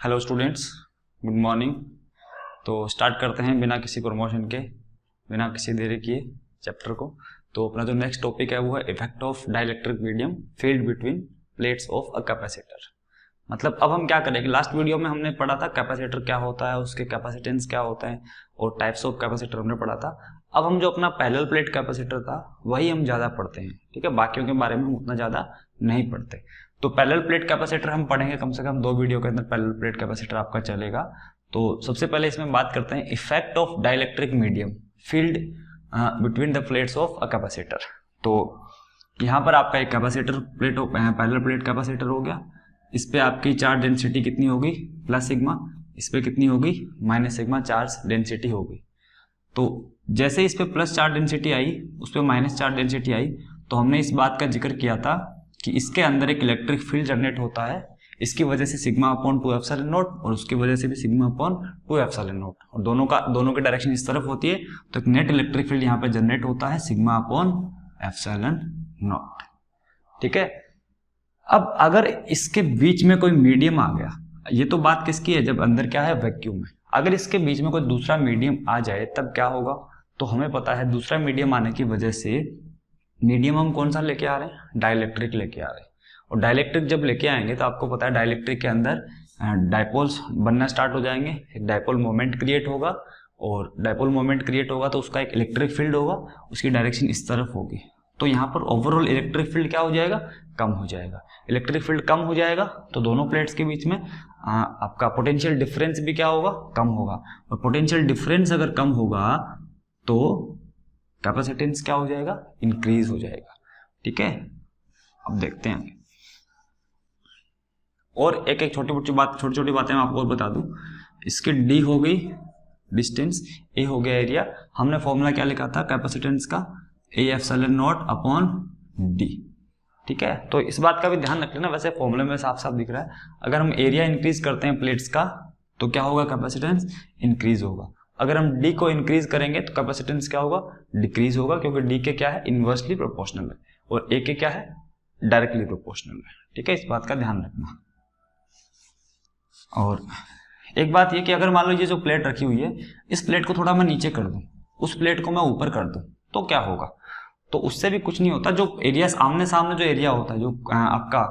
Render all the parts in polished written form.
Hello students, good morning. तो start करते हैं बिना किसी प्रमोशन के, बिना किसी देरी किए चैप्टर को। तो अपना जो नेक्स्ट टॉपिक है वो है effect of dielectric medium field between plates of a capacitor. मतलब अब हम क्या करेंगे, लास्ट वीडियो में हमने पढ़ा था कैपेसिटर क्या होता है, उसके कैपेसिटेंस क्या होता है और टाइप्स ऑफ कैपेसिटर हमने पढ़ा था। अब हम जो अपना पैरेलल प्लेट कैपेसिटर था वही हम ज़्यादा पढ़ते हैं, ठीक है। बाकियों के बारे में हम उतना ज़्यादा नहीं पढ़ते। तो पैरेलल प्लेट कैपेसिटर हम पढ़ेंगे कम से कम 2 वीडियो के अंदर पैरेलल प्लेट कैपेसिटर आपका चलेगा। तो सबसे पहले इसमें बात करते हैं effect of dielectric medium field between the plates of a capacitor. तो यहाँ पर आपका एक capacitor plate parallel plate capacitor हो गया। इस पे आपकी चार्ज डेंसिटी कितनी होगी, प्लस सिग्मा। इस पे कितनी होगी, माइनस सिग्मा चार्ज डेंसिटी होगी। तो जैसे इस पे प्लस चार्ज डेंसिटी आई, उस पे माइनस चार्ज डेंसिटी आई, तो हमने इस बात का जिक्र किया था कि इसके अंदर एक इलेक्ट्रिक फील्ड जनरेट होता है। इसकी वजह से सिग्मा अपॉन 2 एप्सिलॉन नॉट और उसकी वजह से भी सिग्मा अपॉन 2 एप्सिलॉन नॉट, और दोनों की डायरेक्शन इस तरफ होती है। तो एक नेट इलेक्ट्रिक फील्ड यहाँ पे जनरेट होता है सिग्मा अपॉन एप्सिलॉन नॉट, ठीक है। अब अगर इसके बीच में कोई मीडियम आ गया, ये तो बात किसकी है, जब अंदर क्या है, वैक्यूम है। अगर इसके बीच में कोई दूसरा मीडियम आ जाए तब क्या होगा, तो हमें पता है दूसरा मीडियम आने की वजह से मीडियम हम कौन सा लेके आ रहे हैं, डाइलेक्ट्रिक लेके आ रहे हैं। और डाइलेक्ट्रिक जब लेके आएंगे तो आपको पता है डाइलेक्ट्रिक के अंदर डाइपोल्स बनना स्टार्ट हो जाएंगे। एक डाइपोल मोमेंट क्रिएट होगा, और डाइपोल मोमेंट क्रिएट होगा तो उसका एक इलेक्ट्रिक फील्ड होगा, उसकी डायरेक्शन इस तरफ होगी। तो यहाँ पर ओवरऑल इलेक्ट्रिक फील्ड क्या हो जाएगा, कम हो जाएगा। इलेक्ट्रिक फील्ड कम हो जाएगा तो दोनों प्लेट्स के बीच में आपका पोटेंशियल डिफरेंस भी क्या होगा, कम होगा। और पोटेंशियल डिफरेंस अगर कम होगा तो कैपेसिटेंस क्या हो जाएगा, इंक्रीज हो जाएगा, ठीक है। अब देखते हैं और एक छोटी छोटी बातें मैं आपको और बता दूं। इसकी डी हो गई डिस्टेंस, ए हो गया एरिया। हमने फॉर्मूला क्या लिखा था कैपेसिटेंस का, A epsilon naught upon D, ठीक है। तो इस बात का भी ध्यान रख लेना, वैसे फॉर्मूले में साफ साफ दिख रहा है। अगर हम एरिया इंक्रीज करते हैं प्लेट्स का तो क्या होगा, कैपेसिटेंस इंक्रीज होगा। अगर हम डी को इंक्रीज करेंगे तो कैपेसिटेंस क्या होगा, डिक्रीज होगा, क्योंकि डी के क्या है, इनवर्सली प्रोपोर्शनल है, और ए के क्या है, डायरेक्टली प्रोपोर्शनल है, ठीक है। इस बात का ध्यान रखना। और एक बात ये कि अगर मान लो ये जो प्लेट रखी हुई है, इस प्लेट को थोड़ा मैं नीचे कर दूं, उस प्लेट को मैं ऊपर कर दूं, तो क्या होगा, तो उससे भी कुछ नहीं होता। जो एरिया आमने सामने जो एरिया होता है, जो आपका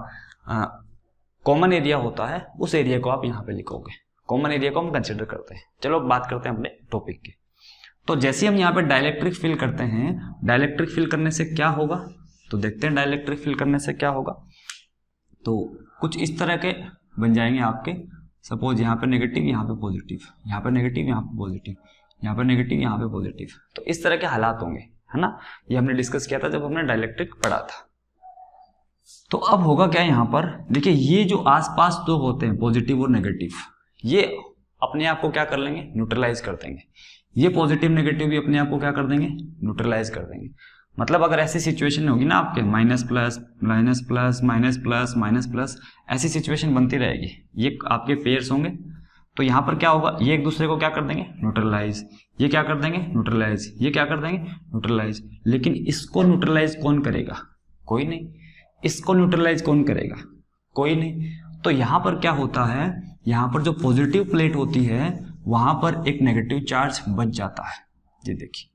कॉमन एरिया होता है, उस एरिया को आप यहाँ पे लिखोगे। कॉमन एरिया को हम कंसिडर करते हैं। चलो अब बात करते हैं अपने टॉपिक की। तो जैसे हम यहाँ पे डाइलेक्ट्रिक फील करते हैं, डाइलेक्ट्रिक फील करने से क्या होगा, तो देखते हैं डाइलेक्ट्रिक फील करने से क्या होगा। तो कुछ इस तरह के बन जाएंगे आपके, सपोज यहाँ पे नेगेटिव, यहाँ पे पॉजिटिव, यहाँ पे नेगेटिव, यहाँ पे पॉजिटिव, यहाँ पे नेगेटिव, यहाँ पे पॉजिटिव। तो इस तरह के हालात होंगे, है ना। ये हमने डिस्कस किया था जब हमने डाइलेक्ट्रिक पढ़ा था। तो अब होगा क्या यहाँ पर, देखिए ये जो आसपास तो होते हैं पॉजिटिव और नेगेटिव, ये अपने आप को क्या कर लेंगे, न्यूट्रलाइज कर देंगे। ये पॉजिटिव नेगेटिव भी अपने आप को क्या कर देंगे, न्यूट्रलाइज कर देंगे। मतलब अगर ऐसी सिचुएशन होगी ना आपके minus plus minus plus minus plus minus plus, ऐसी सिचुएशन बनती रहेगी, ये आपके पेयर्स होंगे। तो यहाँ पर क्या होगा, ये एक दूसरे को क्या कर देंगे, न्यूट्रलाइज। ये क्या कर देंगे, न्यूट्रलाइज। ये क्या कर देंगे, न्यूट्रलाइज। लेकिन इसको न्यूट्रलाइज कौन करेगा, कोई नहीं। इसको न्यूट्रलाइज कौन करेगा, कोई नहीं। तो यहाँ पर क्या होता है, यहाँ पर जो पॉजिटिव प्लेट होती है वहां पर एक नेगेटिव चार्ज बच जाता है। ये देखिए,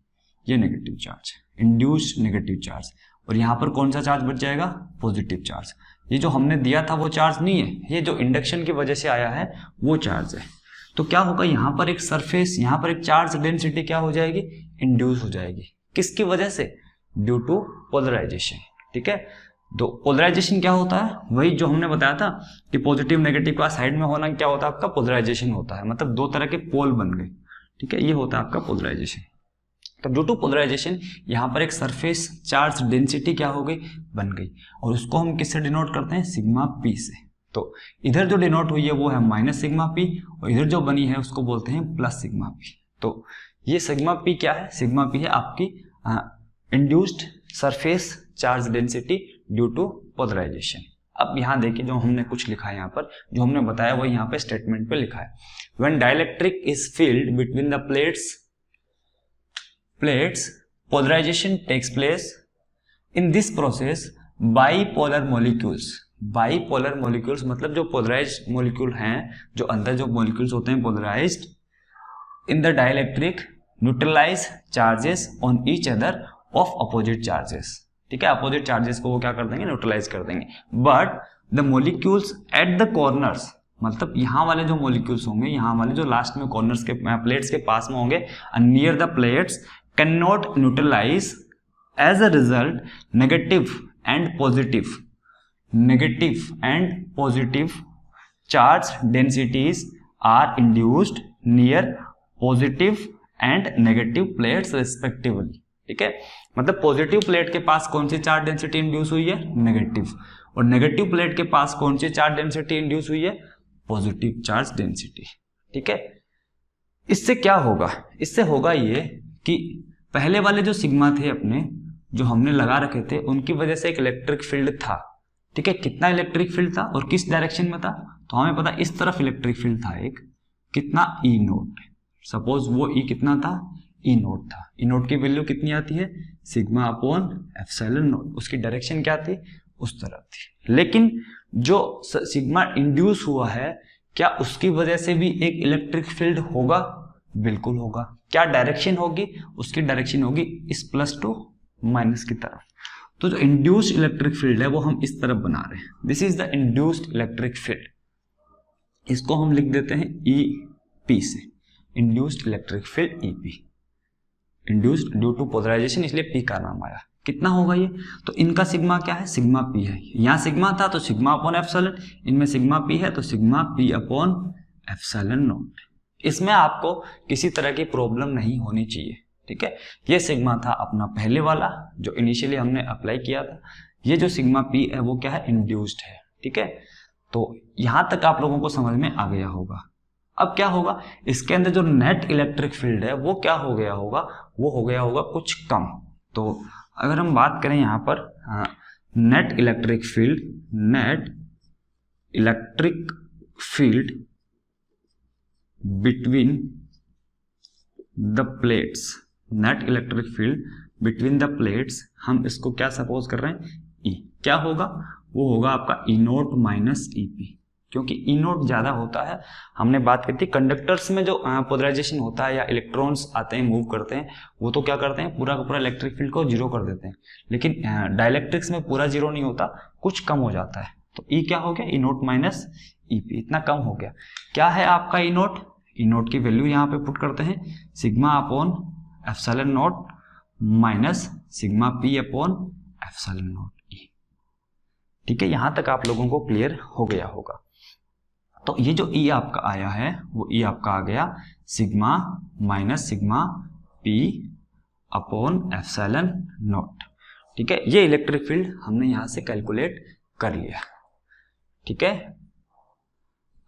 ये negative charge, induced negative charge. और यहाँ पर कौन सा चार्ज बच जाएगा, पॉजिटिव चार्ज। ये जो हमने दिया था वो चार्ज नहीं है, ये जो इंडक्शन की वजह से आया है वो चार्ज है। तो क्या होगा, यहाँ पर एक सरफेस, यहाँ पर एक चार्ज डेंसिटी क्या हो जाएगी, इंड्यूस हो जाएगी। किसकी वजह से, ड्यू टू पोलराइजेशन, ठीक है। तो पोलराइजेशन क्या होता है, वही जो हमने बताया था कि पॉजिटिव नेगेटिव का साइड में होना क्या होता है, आपका पोलराइजेशन होता है। मतलब दो तरह के पोल बन गए, ठीक है, ये होता है आपका पोलराइजेशन। तो ड्यू टू पोलराइजेशन यहाँ पर एक सरफेस चार्ज डेंसिटी क्या हो गई, बन गई। और उसको हम किससे डिनोट करते हैं, सिग्मा पी से। तो इधर जो डिनोट हुई है वो है माइनस सिग्मा पी, और इधर जो बनी है उसको बोलते हैं प्लस सिग्मा पी। तो ये सिग्मा पी क्या है, सिग्मा पी है आपकी induced surface charge density due to polarisation. अब यहाँ देखिए जो हमने कुछ लिखा है, यहाँ पर जो हमने बताया वो यहाँ पे स्टेटमेंट पे लिखा है। When dielectric is field between the plates, polarization takes place. In this process, bipolar molecules bipolar molecules मतलब जो पोलराइज्ड मॉलिक्यूल हैं, जो अंदर जो मॉलिक्यूल्स होते हैं polarised in the dielectric neutralise charges on each other of opposite charges. ठीक है, अपोजिट चार्जेस को वो क्या कर देंगे, न्यूट्रलाइज कर देंगे। But the molecules at the corners, मतलब यहाँ वाले जो मॉलिक्यूल्स होंगे, यहाँ वाले जो लास्ट में कॉर्नर्स के प्लेट्स के पास में होंगे, near the plates cannot neutralise. As a result negative and positive charge densities are induced near positive and negative plates respectively. ठीक है, मतलब पॉजिटिव प्लेट के पास कौन सी चार्ज डेंसिटी इंड्यूस हुई है, नेगेटिव, और नेगेटिव प्लेट के पास कौन सी चार्ज डेंसिटी इंड्यूस हुई है, पॉजिटिव चार्ज डेंसिटी। ठीक है, इससे क्या होगा, इससे होगा ये कि पहले वाले जो सिग्मा थे अपने, जो हमने लगा रखे थे, उनकी वजह से एक इलेक्ट्रिक फील्ड था। ठीक है, कितना इलेक्ट्रिक फील्ड था और किस डायरेक्शन में था, तो हमें पता इस तरफ इलेक्ट्रिक फील्ड था एक, कितना ई नोट। सपोज वो ई कितना था, ई नोट था। ई नोट की वैल्यू कितनी आती है, सिग्मा अपॉन एप्सिलॉन नोट, उसकी डायरेक्शन क्या थी, उस तरफ थी। लेकिन जो सिग्मा इंड्यूस हुआ है, क्या उसकी वजह से भी एक इलेक्ट्रिक फील्ड होगा, बिल्कुल होगा। क्या डायरेक्शन होगी, उसकी डायरेक्शन होगी इस प्लस टू माइनस की तरफ। तो जो इंड्यूस्ड इलेक्ट्रिक फील्ड है वो हम इस तरफ बना रहे हैं, this is the induced electric field. इसको हम लिख देते हैं ई पी से, induced electric field E P, induced due to polarisation, इसलिए पी का नाम आया। कितना होगा ये, तो इनका सिग्मा क्या है, सिग्मा पी है। यहाँ सिग्मा था तो सिग्मा अपॉन एप्सिलॉन, इनमें सिग्मा पी है तो sigma P upon epsilon not. इसमें आपको किसी तरह की प्रॉब्लम नहीं होनी चाहिए। ठीक है, ये सिग्मा था अपना पहले वाला जो इनिशियली हमने अप्लाई किया था। ये जो सिग्मा पी है वो क्या है, इंड्यूस्ड है। ठीक है, तो यहां तक आप लोगों को समझ में आ गया होगा। अब क्या होगा, इसके अंदर जो नेट इलेक्ट्रिक फील्ड है वो क्या हो गया होगा, वो हो गया होगा कुछ कम। तो अगर हम बात करें यहाँ पर net electric field, net electric field between the plates, net electric field between the plates, हम इसको क्या सपोज कर रहे हैं, ई। क्या होगा, वो होगा आपका E naught minus E P, क्योंकि ई नोट ज्यादा होता है। हमने बात की थी कंडक्टर्स में जो पोलराइजेशन होता है या इलेक्ट्रॉन्स आते हैं मूव करते हैं, वो तो क्या करते हैं, पूरा का पूरा इलेक्ट्रिक फील्ड को जीरो कर देते हैं। लेकिन डाइलेक्ट्रिक्स में पूरा जीरो नहीं होता, कुछ कम हो जाता है। तो ई क्या हो गया, E naught minus E P, इतना कम हो गया। क्या है आपका ई नोट, ई नोट की वैल्यू यहाँ पे पुट करते हैं, sigma upon epsilon naught minus sigma P upon epsilon naught E. ठीक है, यहां तक आप लोगों को क्लियर हो गया होगा। तो ये जो ई आपका आया है वो ई आपका आ गया sigma minus sigma P upon epsilon not. ठीक है, ये इलेक्ट्रिक फील्ड हमने यहां से कैलकुलेट कर लिया। ठीक है,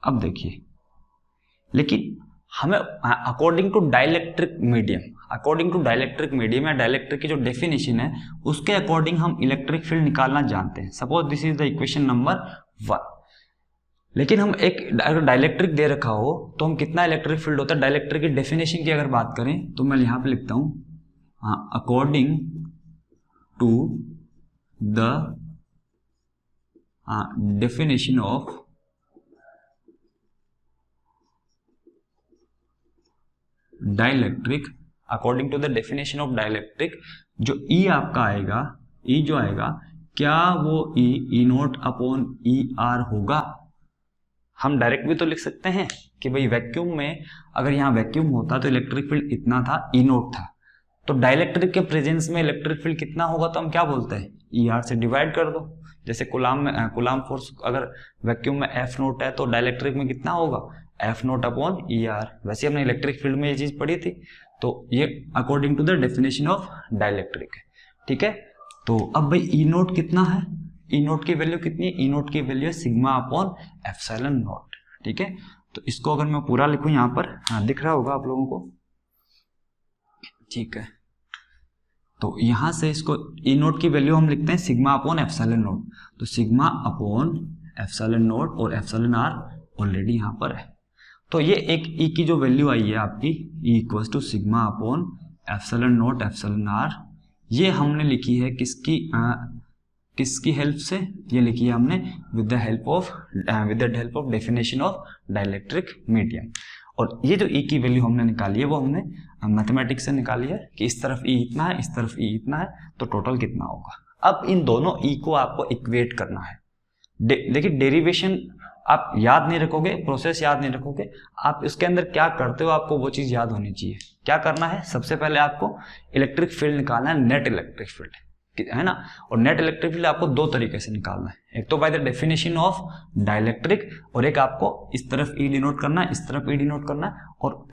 अब देखिए, लेकिन हमें according to dielectric medium, according to dielectric medium या डाइलेक्ट्रिक की जो डेफिनेशन है उसके अकॉर्डिंग हम इलेक्ट्रिक फील्ड निकालना जानते हैं। Suppose this is the equation number 1। लेकिन हम एक अगर डाइलेक्ट्रिक दे रखा हो तो हम कितना इलेक्ट्रिक फील्ड होता है, डाइलेक्ट्रिक की डेफिनेशन की अगर बात करें तो मैं यहां पे लिखता हूं, according to the definition of dielectric, according to the definition of dielectric, जो ई आपका आएगा, ई जो आएगा, क्या वो E naught upon E R होगा। हम डायरेक्ट भी तो लिख सकते हैं कि भाई वैक्यूम में, अगर यहाँ वैक्यूम होता तो इलेक्ट्रिक फील्ड इतना था, ई नोट था, तो डाइलेक्ट्रिक के प्रेजेंस में इलेक्ट्रिक फील्ड कितना होगा, तो हम क्या बोलते हैं, ई आर से डिवाइड कर दो। जैसे कूलाम फोर्स अगर वैक्यूम में एफ नोट है तो डाइलेक्ट्रिक में कितना होगा, F note upon E are. वैसे हमने इलेक्ट्रिक फील्ड में ये चीज पढ़ी थी, तो ये according to the definition of dielectric है। ठीक है, तो अब भाई ई नोट कितना है, ई नोट की वैल्यू कितनी है, ई नोट की वैल्यू है सिग्मा अपॉन एप्सिलॉन नॉट। ठीक है, तो इसको अगर मैं पूरा लिखूं यहाँ पर, दिख रहा होगा आप लोगों को। ठीक है, तो यहां से इसको ई नोट की वैल्यू हम लिखते हैं सिग्मा अपॉन एप्सिलॉन नॉट। तो सिग्मा अपॉन एप्सिलॉन नॉट और एप्सिलॉन आर ऑलरेडी यहाँ पर है। तो ये एक ई की जो वैल्यू आई है आपकी, E equals to sigma upon epsilon naught epsilon R, ये हमने लिखी है किसकी, किसकी हेल्प से, ये लिखी है हमने with the help of definition of dielectric medium. और ये जो ई की वैल्यू हमने निकाली है वो हमने मैथमेटिक्स से निकाली है कि इस तरफ ई इतना है, इस तरफ ई इतना है, तो टोटल कितना होगा। अब इन दोनों ई को आपको इक्वेट करना है। देखिए डेरिवेशन आप याद नहीं रखोगे, प्रोसेस याद नहीं रखोगे, आप इसके अंदर क्या करते हो आपको वो चीज याद होनी चाहिए। क्या करना है, सबसे पहले आपको इलेक्ट्रिक फील्ड निकालना है, नेट इलेक्ट्रिक फील्ड, है ना। और नेट इलेक्ट्रिक फील्ड आपको दो तरीके से निकालना है, एक तो by the definition of dielectric, और एक आपको इस तरफ ई डिनोट करना है, इस तरफ ई डिनोट करना है, और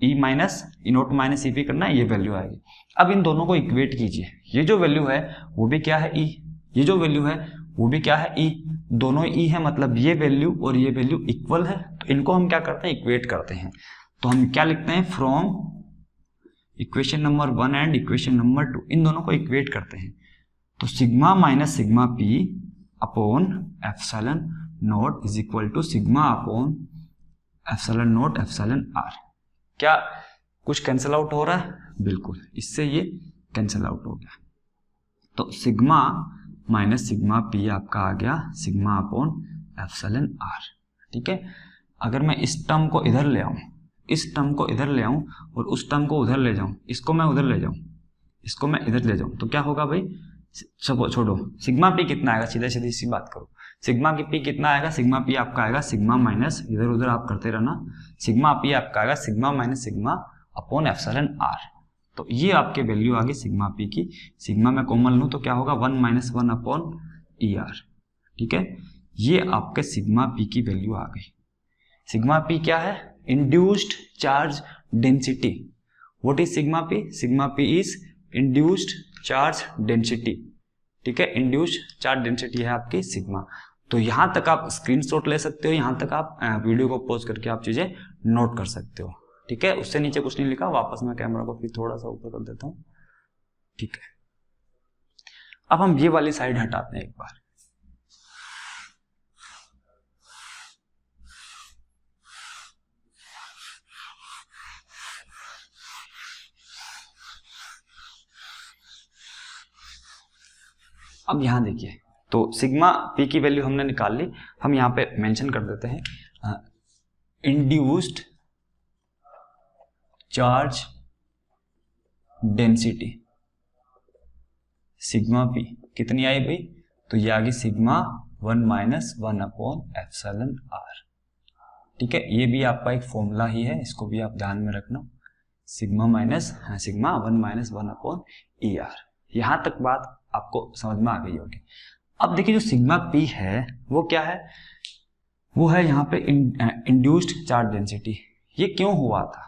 ई माइनस ई नोट माइनस ई पी करना है, ये वैल्यू आएगी। अब इन दोनों को इक्वेट कीजिए, ये जो वैल्यू है वो भी क्या है ई, ये जो वैल्यू है वो भी क्या है ई, दोनों ई है, मतलब ये वैल्यू और ये वैल्यू इक्वल है, तो इनको हम क्या करते हैं, इक्वेट करते हैं। तो हम क्या लिखते हैं, from equation number 1 and equation number 2, इन दोनों को इक्वेट करते हैं। तो sigma minus sigma P upon epsilon naught is equal to sigma upon epsilon naught epsilon R. क्या कुछ कैंसिल आउट हो रहा है, बिल्कुल, इससे ये कैंसिल आउट हो गया। तो सिग्मा माइनस सिग्मा पी आपका आ गया सिग्मा अपॉन एप्सिलॉन आर, ठीक है। अगर मैं इस टर्म को इधर ले आऊं, इस टर्म को इधर ले आऊं और उस टर्म को उधर ले जाऊं, इसको मैं उधर ले जाऊं, इसको मैं इधर ले जाऊं, तो क्या होगा भाई, सब छोड़ो, सिग्मा पी कितना आएगा, सीधे सीधी सी बात करो, सिग्मा की पी कितना आएगा, सिग्मा पी आपका आएगा सिग्मा माइनस, इधर उधर आप करते रहना, सिग्मा पी आपका आएगा sigma minus sigma upon epsilon R. तो ये आपके वैल्यू आ गई सिग्मा पी की, सिग्मा में कॉमन लूं तो क्या होगा 1 माइनस 1 अपॉन ई आर, ठीक है। ये आपके सिग्मा पी की वैल्यू आ गई। सिग्मा पी क्या है, induced charge density. What is sigma P, sigma P is induced charge density, ठीक है, इंड्यूस्ड चार्ज डेंसिटी है आपकी सिग्मा। तो यहां तक आप स्क्रीनशॉट ले सकते हो, यहां तक आप वीडियो को पॉज करके आप चीजें नोट कर सकते हो, ठीक है। उससे नीचे कुछ नहीं लिखा, वापस मैं कैमरा को फिर थोड़ा सा ऊपर कर देता हूं, ठीक है। अब हम ये वाली साइड हटाते हैं एक बार, अब यहां देखिए, तो सिग्मा पी की वैल्यू हमने निकाल ली, हम यहां पे मेंशन कर देते हैं induced charge density sigma P कितनी आई भाई, तो ये आ गई sigma 1 minus 1 upon epsilon R, ठीक है। ये भी आपका एक फॉर्मूला ही है, इसको भी आप ध्यान में रखना, sigma minus sigma 1 minus 1 upon E are. यहां तक बात आपको समझ में आ गई होगी। अब देखिए जो सिग्मा पी है वो क्या है, वो है यहाँ पे इंड्यूस्ड चार्ज डेंसिटी। ये क्यों हुआ था,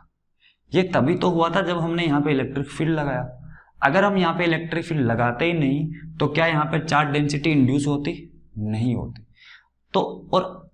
ये तभी तो हुआ था जब हमने यहाँ पे इलेक्ट्रिक फील्ड लगाया। अगर हम यहाँ पे इलेक्ट्रिक फील्ड लगाते ही नहीं तो क्या यहाँ पे चार्ज डेंसिटी इंड्यूस होती, नहीं होती। तो और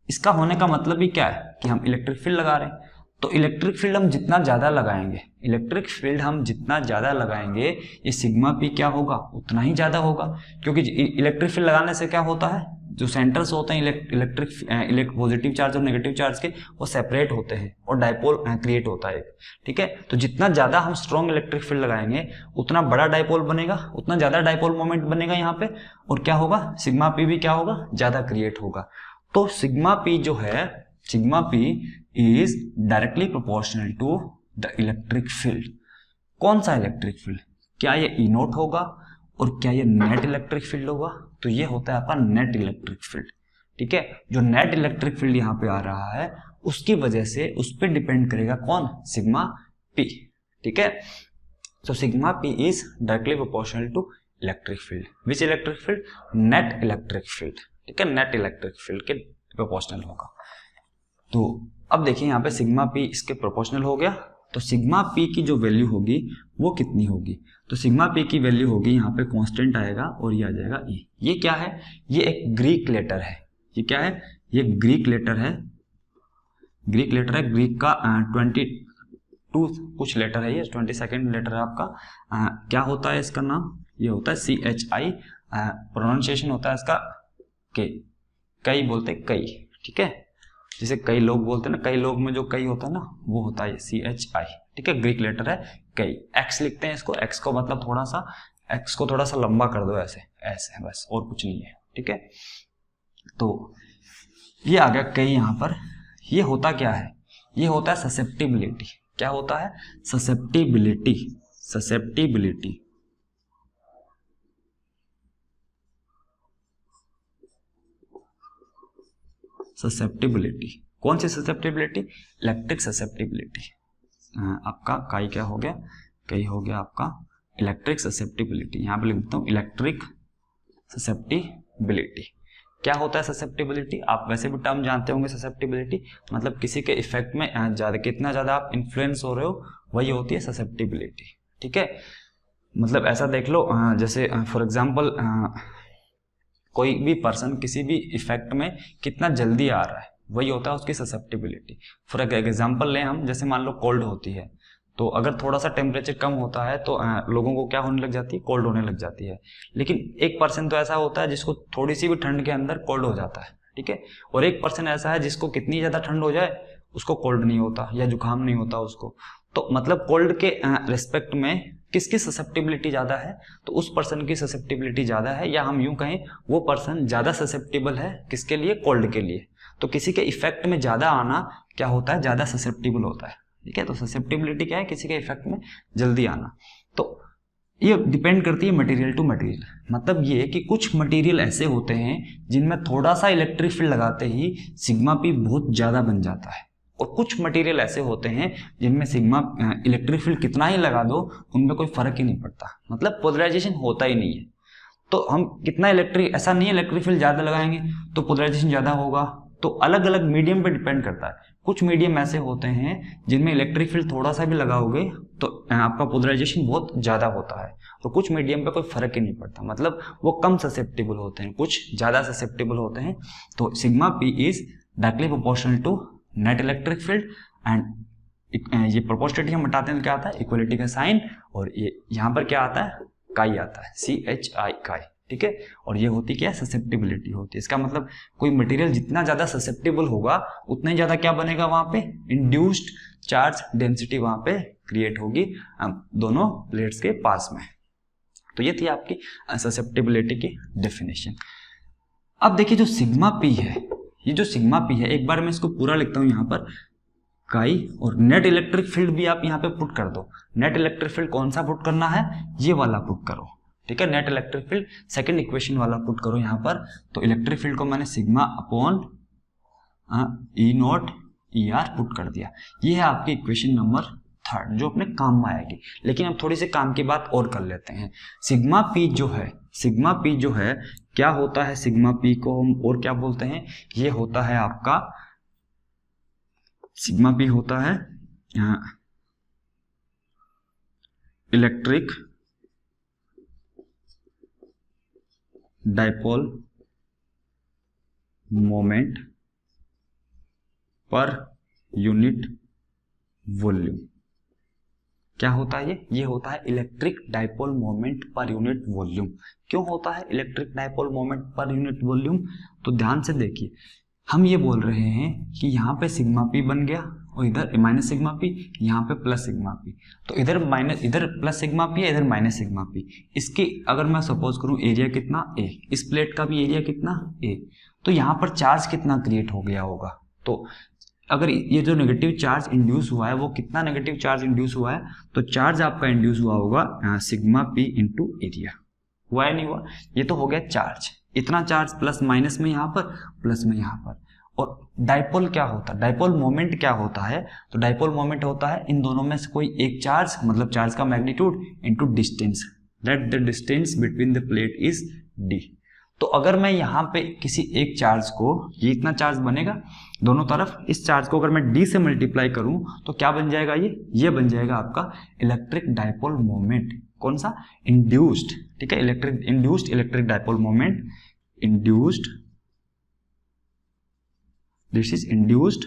इसका होने का मतलब ही क्या है कि हम इलेक्ट्रिक फील्ड लगा रहे हैं, तो इलेक्ट्रिक फील्ड हम जितना ज्यादा लगाएंगे, इलेक्ट्रिक फील्ड हम जितना ज्यादा लगाएंगे, ये सिग्मा पी क्या होगा, उतना ही ज्यादा होगा। क्योंकि इलेक्ट्रिक फील्ड लगाने से क्या होता है, जो सेंटर्स होते हैं इलेक्ट्रिक पॉजिटिव चार्ज और नेगेटिव चार्ज के, वो सेपरेट होते हैं और डाइपोल क्रिएट होता है, ठीक है। तो जितना ज्यादा हम स्ट्रॉन्ग इलेक्ट्रिक फील्ड लगाएंगे उतना बड़ा डाइपोल बनेगा, उतना ज्यादा डाइपोल मोमेंट बनेगा यहाँ पे, और क्या होगा, सिग्मा पी भी क्या होगा, ज्यादा क्रिएट होगा। तो सिग्मा पी जो है, sigma P is directly proportional to the electric field. कौन सा इलेक्ट्रिक फील्ड, क्या ये ई नोट होगा और क्या ये नेट इलेक्ट्रिक फील्ड होगा, तो ये होता है आपका नेट इलेक्ट्रिक फील्ड, ठीक है। जो नेट इलेक्ट्रिक फील्ड यहाँ पे आ रहा है उसकी वजह से उस पर डिपेंड करेगा कौन, सिग्मा पी, ठीक है। तो sigma P is directly proportional to electric field, which electric field, net electric field, ठीक है, नेट इलेक्ट्रिक फील्ड के प्रोपोर्शनल होगा। तो अब देखिए यहाँ पे सिग्मा पी इसके प्रोपोर्शनल हो गया, तो सिग्मा पी की जो वैल्यू होगी वो कितनी होगी, तो सिग्मा पी की वैल्यू होगी यहाँ पे कांस्टेंट आएगा और ये आ जाएगा ई। ये क्या है, ये एक ग्रीक लेटर है, ये क्या है, ये ग्रीक लेटर है, ग्रीक लेटर है, ग्रीक का 22 कुछ लेटर है, ये 22nd लेटर है आपका। क्या होता है इसका नाम, ये होता है CHI, प्रोनाउंसिएशन होता है इसका के, कई बोलते कई, ठीक है, जिसे कई लोग बोलते हैं ना, कई लोग में जो कई होता है ना वो होता है CHI, ठीक है, ग्रीक लेटर है कई। एक्स लिखते हैं इसको, एक्स को मतलब थोड़ा सा एक्स को थोड़ा सा लंबा कर दो, ऐसे ऐसे बस, और कुछ नहीं है, ठीक है। तो ये आ गया कई यहाँ पर। ये होता क्या है, ये होता है ससेप्टिबिलिटी। क्या होता है, ससेप्टिबिलिटी, ससेप्टिबिलिटी। ससेप्टिबिलिटी, कौन सी ससेप्टिबिलिटी, इलेक्ट्रिक ससेप्टिबिलिटी। आपका काई क्या हो गया, कई हो गया आपका इलेक्ट्रिक ससेप्टिबिलिटी। यहाँ पे लिखता हूँ इलेक्ट्रिक ससेप्टिबिलिटी। क्या होता है ससेप्टिबिलिटी, आप वैसे भी टर्म जानते होंगे। ससेप्टिबिलिटी मतलब किसी के इफेक्ट में ज्यादा, कितना ज्यादा आप इन्फ्लुएंस हो रहे हो, वही होती है ससेप्टिबिलिटी, ठीक है। मतलब ऐसा देख लो, जैसे फॉर एग्जांपल कोई भी पर्सन किसी भी इफेक्ट में कितना जल्दी आ रहा है, वही होता है उसकी ससेप्टिबिलिटी। फॉर एग्जांपल लें हम, जैसे मान लो कोल्ड होती है, तो अगर थोड़ा सा टेम्परेचर कम होता है तो लोगों को क्या होने लग जाती है, कोल्ड होने लग जाती है। लेकिन 1% तो ऐसा होता है जिसको थोड़ी सी भी ठंड के अंदर कोल्ड हो जाता है, ठीक है। और 1% ऐसा है जिसको कितनी ज्यादा ठंड हो जाए उसको कोल्ड नहीं होता या जुकाम नहीं होता उसको। तो मतलब कोल्ड के रिस्पेक्ट में किसकी ससेप्टिबिलिटी ज्यादा है, तो उस पर्सन की ससेप्टिबिलिटी ज्यादा है, या हम यूं कहें वो पर्सन ज्यादा ससेप्टिबल है किसके लिए, कोल्ड के लिए। तो किसी के इफेक्ट में ज्यादा आना क्या होता है, ज्यादा ससेप्टिबल होता है, ठीक है। तो ससेप्टिबिलिटी क्या है, किसी के इफेक्ट में जल्दी आना। तो ये डिपेंड करती है मटेरियल टू मटेरियल। मतलब ये कि कुछ मटेरियल ऐसे होते हैं जिनमें थोड़ा सा इलेक्ट्रिक फील्ड लगाते ही सिग्मा पी बहुत ज्यादा बन जाता है, और कुछ मटेरियल ऐसे होते हैं जिनमें सिग्मा इलेक्ट्रिक फील्ड कितना ही लगा दो उनमें कोई फर्क ही नहीं पड़ता, मतलब पोलराइजेशन होता ही नहीं है। तो हम कितना इलेक्ट्रिक, ऐसा नहीं है इलेक्ट्रिक फील्ड ज्यादा लगाएंगे तो पोलराइजेशन ज्यादा होगा। तो अलग अलग मीडियम पे डिपेंड करता है। कुछ मीडियम ऐसे होते हैं जिनमें इलेक्ट्रिक फील्ड थोड़ा सा भी लगाओगे तो आपका पोलराइजेशन बहुत ज्यादा होता है, और कुछ मीडियम पे कोई फर्क ही नहीं पड़ता, मतलब वो कम ससेप्टेबल होते हैं, कुछ ज्यादा ससेप्टेबल होते हैं। तो sigma P is directly proportional to net electric field, and ये प्रोपोर्शनलिटी हम हटाते हैं तो क्या आता है, इक्वलिटी का साइन, और ये यहाँ पर क्या आता है, काई आता है, CHI काई, ठीक है। और ये होती क्या है, ससेप्टिबिलिटी होती है। इसका मतलब कोई मटेरियल जितना ज्यादा ससेप्टेबल होगा उतना ही ज्यादा क्या बनेगा, वहां पे इंड्यूस्ड चार्ज डेंसिटी वहां पे क्रिएट होगी दोनों प्लेट्स के पास में। तो ये थी आपकी ससेप्टिबिलिटी की डेफिनेशन। अब देखिए जो सिग्मा पी है, ये जो सिग्मा पी है, एक बार मैं इसको पूरा लिखता हूं यहाँ पर, काई, और नेट इलेक्ट्रिक फील्ड भी आप यहाँ पे पुट कर दो। नेट इलेक्ट्रिक फील्ड कौन सा पुट करना है, ये वाला पुट करो, ठीक है। Net electric field second equation वाला पुट करो यहाँ पर। तो इलेक्ट्रिक फील्ड को मैंने sigma upon E not E R put कर दिया। ये है आपकी इक्वेशन नंबर 3 जो अपने काम में आएगी। लेकिन अब थोड़ी सी काम की बात और कर लेते हैं। सिग्मा पी जो है, सिग्मा पी जो है क्या होता है, सिग्मा पी को हम और क्या बोलते हैं, ये होता है आपका, सिग्मा पी होता है electric dipole moment per unit volume. क्या होता है ये होता है electric dipole moment per unit volume. क्यों होता है electric dipole moment per unit volume, तो ध्यान से देखिए, हम ये बोल रहे हैं कि यहाँ पे सिग्मा पी बन गया और इधर माइनस सिग्मा पी, यहाँ पे प्लस सिग्मा पी। तो इधर प्लस सिग्मा पी है, इधर माइनस सिग्मा पी। इसकी अगर मैं सपोज करूँ एरिया कितना ए, इस प्लेट का भी एरिया कितना ए, तो यहाँ पर चार्ज कितना क्रिएट हो गया होगा। तो अगर ये जो नेगेटिव चार्ज इंड्यूस हुआ है वो कितना नेगेटिव चार्ज इंड्यूस हुआ है, तो चार्ज आपका इंड्यूस हुआ होगा सिग्मा पी इंटू एरिया। हुआ है नहीं हुआ, ये तो हो गया चार्ज, इतना चार्ज प्लस माइनस में यहाँ पर, प्लस में यहाँ पर। और डाइपोल क्या होता है, डाइपोल मोमेंट क्या होता है, तो डाइपोल मोमेंट होता है इन दोनों में से कोई एक चार्ज, मतलब चार्ज का magnitude into distance, let the distance between the plate is D. तो अगर मैं यहाँ पे किसी एक चार्ज को, ये इतना चार्ज बनेगा दोनों तरफ, इस चार्ज को अगर मैं डी से मल्टीप्लाई करूं तो क्या बन जाएगा, ये बन जाएगा आपका इलेक्ट्रिक डाइपोल मोमेंट। कौन सा, इंड्यूस्ड, ठीक है, induced electric dipole moment, induced, this is induced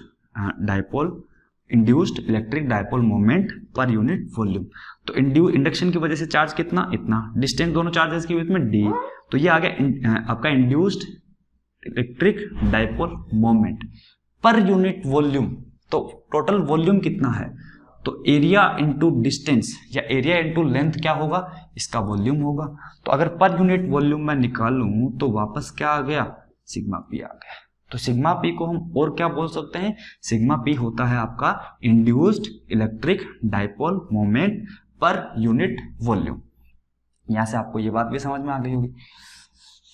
induced electric dipole moment per unit volume. तो इंडक्शन की वजह से चार्ज कितना, इतना, डिस्टेंस दोनों चार्जेस के बीच में डी, तो ये आ गया आपका induced electric dipole moment per unit volume. तो टोटल वॉल्यूम कितना है, तो एरिया इंटू डिस्टेंस या एरिया इंटू लेंथ क्या होगा, इसका वॉल्यूम होगा। तो अगर पर यूनिट वॉल्यूम मैं निकालूं तो वापस क्या आ गया, सिग्मा पी आ गया। तो सिग्मा पी को हम और क्या बोल सकते हैं, सिग्मा पी होता है आपका induced electric dipole moment per unit volume. यहां से आपको ये बात भी समझ में आ गई होगी।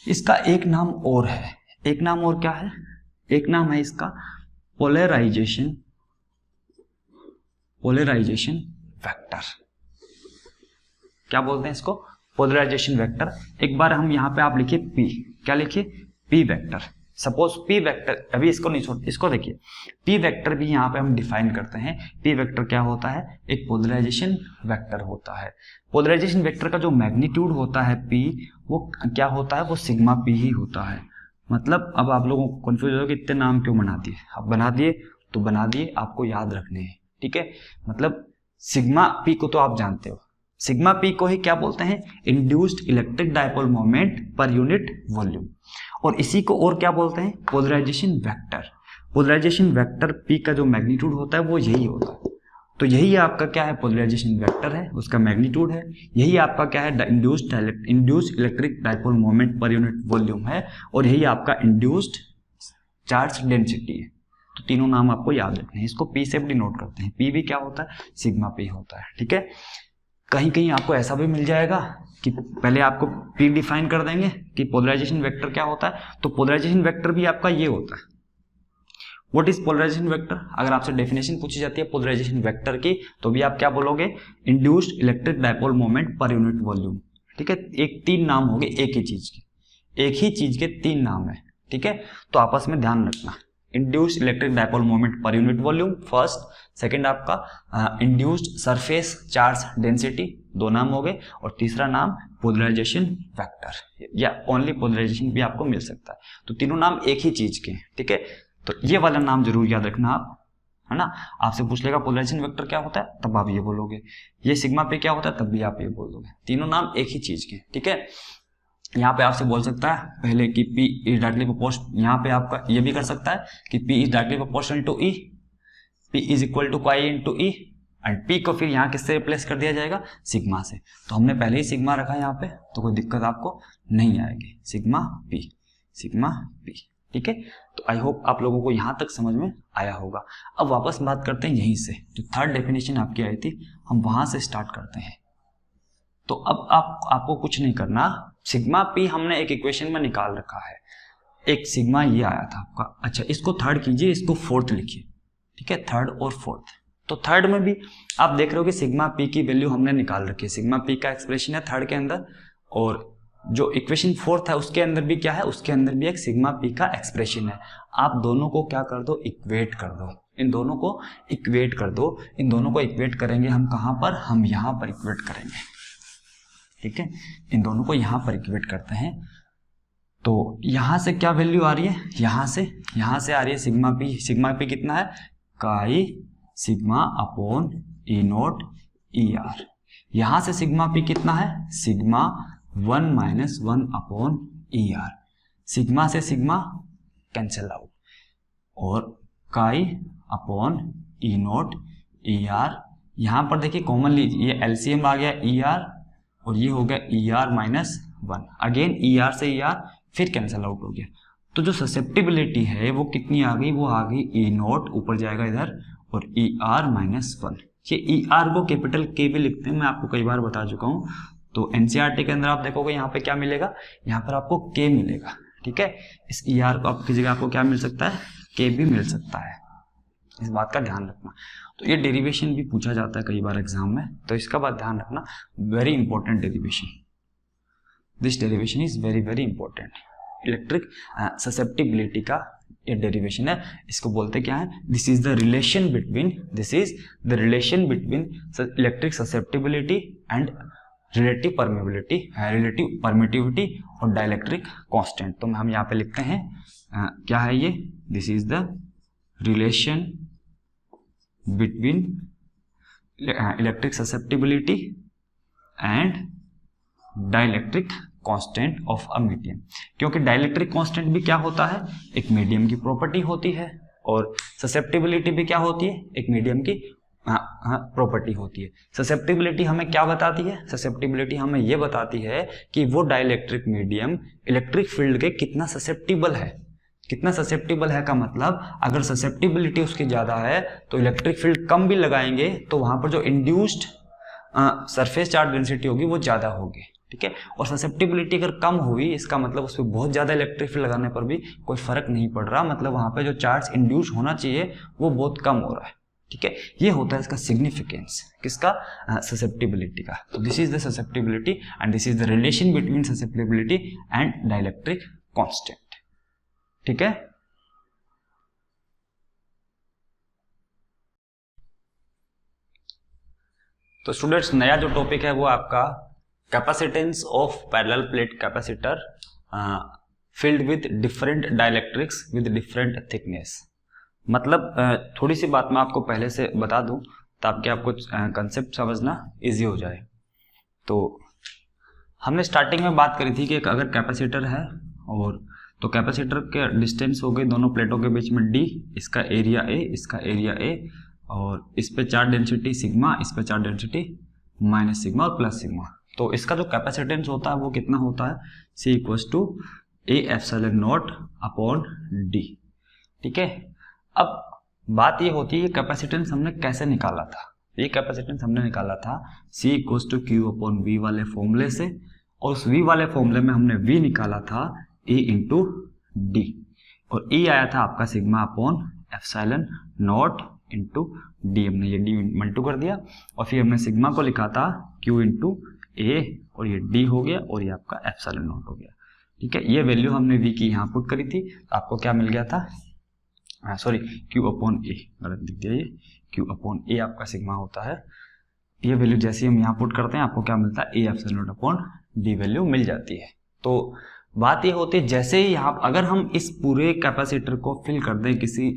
इसका एक नाम और है, एक नाम और क्या है, एक नाम है इसका पोलराइजेशन वेक्टर। क्या बोलते हैं इसको, पोलराइजेशन वेक्टर। एक बार हम यहां पे आप लिखिए पी, क्या लिखिए, P vector. Suppose P vector, अभी इसको नहीं छोड़, इसको देखिए, पी वेक्टर भी यहाँ पे हम डिफाइन करते हैं। पी वेक्टर क्या होता है, एक पोलराइजेशन वेक्टर होता है। पोलराइजेशन वेक्टर का जो मैग्नीट्यूड होता है पी, वो क्या होता है, वो सिग्मा पी ही होता है। मतलब अब आप लोगों को कंफ्यूज हो कि इतने नाम क्यों बना दिए, अब बना दिए तो बना दिए, आपको याद रखने हैं, ठीक है। मतलब सिग्मा पी को तो आप जानते हो, सिग्मा पी को ही क्या बोलते हैं, induced electric dipole moment per unit volume. और इसी को और क्या बोलते हैं, polarisation vector. Polarisation vector P का जो मैग्नीट्यूड होता है वो यही होता है। तो यही आपका क्या है, पोलराइजेशन वेक्टर है, उसका मैग्नीट्यूड है। यही आपका क्या है, induced electric dipole moment per unit volume है। और यही आपका इंड्यूस्ड चार्ज डेंसिटी है। तो तीनों नाम आपको याद रखने हैं। इसको पी से भी डिनोट करते हैं, पी भी क्या होता है, सिग्मा पी होता है, ठीक है। कहीं कहीं आपको ऐसा भी मिल जाएगा कि पहले आपको पी डिफाइन कर देंगे कि पोलराइजेशन वेक्टर क्या होता है, तो पोलराइजेशन वेक्टर भी आपका ये होता है। व्हाट इज पोलराइजेशन वेक्टर, अगर आपसे डेफिनेशन पूछी जाती है पोलराइजेशन वेक्टर की, तो भी आप क्या बोलोगे, induced electric dipole moment per unit volume, ठीक है। एक तीन नाम हो गए एक ही चीज के, एक ही चीज के तीन नाम है, ठीक है। तो आपस में ध्यान रखना, induced electric dipole moment per unit volume first, second आपका इंड्यूस्ड सरफेस चार्ज डेंसिटी, दो नाम हो गए। और तीसरा नाम पोलराइजेशन वेक्टर या ओनली पोलराइजेशन भी आपको मिल सकता है। तो तीनों नाम एक ही चीज के, ठीक है। तो ये वाला नाम जरूर याद रखना आप, है ना। आपसे पूछ लेगा पोलराइजेशन वेक्टर क्या होता है, तब आप ये बोलोगे। ये सिग्मा पे क्या होता है, तब भी आप ये बोल दोगे। तीनों नाम एक ही चीज के, ठीक है। यहाँ पे आपसे बोल सकता है पहले कि P इज डायरेक्टली प्रोपोर्शनल, यहाँ पे आपका ये भी कर सकता है कि P is directly proportional to E, P is equal to pi into E, and P को फिर यहाँ किससे रिप्लेस कर दिया जाएगा, सिग्मा से। तो हमने पहले ही सिग्मा रखा यहाँ पे, तो कोई दिक्कत आपको नहीं आएगी। सिग्मा P, ठीक है। तो आई होप आप लोगों को यहाँ तक समझ में आया होगा। अब वापस बात करते हैं यहीं से, जो थर्ड डेफिनेशन आपकी आई थी, हम वहां से स्टार्ट करते हैं। तो अब आपको कुछ नहीं करना, सिग्मा पी हमने एक इक्वेशन में निकाल रखा है, एक सिग्मा ये आया था आपका। अच्छा, इसको थर्ड कीजिए, इसको फोर्थ लिखिए, ठीक है, थर्ड और फोर्थ। तो थर्ड में भी आप देख रहे हो कि सिग्मा पी की वैल्यू हमने निकाल रखी है, सिग्मा पी का एक्सप्रेशन है थर्ड के अंदर, और जो इक्वेशन फोर्थ है उसके अंदर भी क्या है, उसके अंदर भी एक सिग्मा पी का एक्सप्रेशन है। आप दोनों को क्या कर दो, इक्वेट कर दो, इन दोनों को इक्वेट कर दो। इन दोनों को इक्वेट करेंगे हम कहाँ पर, हम यहाँ पर इक्वेट करेंगे, ठीक है। इन दोनों को यहाँ पर इक्वेट करते हैं। तो यहाँ से क्या वैल्यू आ रही है, यहाँ से आ रही है सिग्मा पी। सिग्मा पी कितना है, काई सिग्मा अपॉन ई नोट ई आर। यहाँ से सिग्मा पी कितना है, sigma 1 minus 1 upon E are. Sigma से सिग्मा कैंसिल आउट, और काई अपॉन ई नोट ई आर। यहाँ पर देखिए कॉमन लीजिए, ये एलसीएम आ गया ई आर, और ये हो गया E R minus 1, again E R से ई आर, फिर कैंसिल आउट हो गया। तो जो ससेप्टिबिलिटी है वो कितनी आ गई, वो आ गई ई नोट, ऊपर जाएगा इधर, और ई आर माइनस 1। ये ई आर को कैपिटल के भी लिखते हैं, मैं आपको कई बार बता चुका हूँ। तो एनसीईआरटी के अंदर आप देखोगे यहाँ पे क्या मिलेगा, यहाँ पर आपको के मिलेगा, ठीक है। इस ई आर को आपकी जगह आपको क्या मिल सकता है, के भी मिल सकता है, इस बात का ध्यान रखना। तो ये डेरिवेशन भी पूछा जाता है कई बार एग्जाम में, तो इसका बात ध्यान रखना, very important derivation, this derivation is very very important. Electric susceptibility का ये डेरिवेशन है, इसको बोलते क्या है, this is the relation between electric susceptibility and relative permittivity और डाइलेक्ट्रिक कांस्टेंट। तो हम यहाँ पे लिखते हैं क्या है ये, this is the relation between electric susceptibility and dielectric constant of a medium. क्योंकि डाइलेक्ट्रिक कांस्टेंट भी क्या होता है, एक मीडियम की प्रॉपर्टी होती है, और ससेप्टिबिलिटी भी क्या होती है, एक मीडियम की प्रॉपर्टी होती है। ससेप्टिबिलिटी हमें क्या बताती है? ससेप्टिबिलिटी हमें ये बताती है कि वो डाइलेक्ट्रिक मीडियम इलेक्ट्रिक फील्ड के कितना ससेप्टिबल है। कितना ससेप्टिबल है का मतलब अगर ससेप्टिबिलिटी उसकी ज़्यादा है तो इलेक्ट्रिक फील्ड कम भी लगाएंगे तो वहाँ पर जो इंड्यूस्ड सरफेस चार्ज डेंसिटी होगी वो ज़्यादा होगी, ठीक है। और ससेप्टिबिलिटी अगर कम हुई इसका मतलब उस पर बहुत ज़्यादा इलेक्ट्रिक फील्ड लगाने पर भी कोई फर्क नहीं पड़ रहा, मतलब वहाँ पे जो चार्ज इंड्यूस होना चाहिए वो बहुत कम हो रहा है, ठीक है। ये होता है इसका सिग्निफिकेंस, किसका? ससेप्टिबिलिटी का। तो this is the susceptibility and this is the relation between susceptibility and dielectric constant, ठीक है। तो स्टूडेंट्स नया जो टॉपिक है वो आपका capacitance of parallel plate capacitor filled with different dielectrics with different thickness. मतलब थोड़ी सी बात मैं आपको पहले से बता दूं ताकि आपको कंसेप्ट समझना इजी हो जाए। तो हमने स्टार्टिंग में बात करी थी कि अगर कैपेसिटर है और तो कैपेसिटर के डिस्टेंस हो गए दोनों प्लेटों के बीच में d, इसका एरिया a, इसका एरिया a, और इस पे चार्ज डेंसिटी सिग्मा, इस पे चार्ज डेंसिटी माइनस सिग्मा और प्लस सिग्मा। तो इसका जो कैपेसिटेंस होता है वो कितना होता है? C equals to A epsilon naught upon D, ठीक है। अब बात ये होती है कैपेसिटेंस हमने कैसे निकाला था। ये कैपेसिटेंस हमने निकाला था C equals to Q upon V वाले फॉर्मूले से, और उस V वाले फॉर्मूले में हमने V निकाला था E इंटू D, और E आया था आपका sigma upon epsilon not into D। हमने ये D मल्टू कर दिया और फिर हमने सिग्मा को लिखा था Q इंटू A, और ये D हो गया और ये आपका एप्सिलॉन नॉट हो गया, ठीक है। ये वैल्यू हमने V की यहाँ पुट करी थी, आपको क्या मिल गया था? सॉरी Q अपॉन A, गलत लिख दिया, ये Q अपॉन A आपका सिग्मा होता है। ये वैल्यू जैसे हम यहाँ पुट करते हैं आपको क्या मिलता है? A epsilon naught upon D value मिल जाती है। तो बात ये होती है जैसे ही यहाँ अगर हम इस पूरे कैपेसिटर को फिल कर दें किसी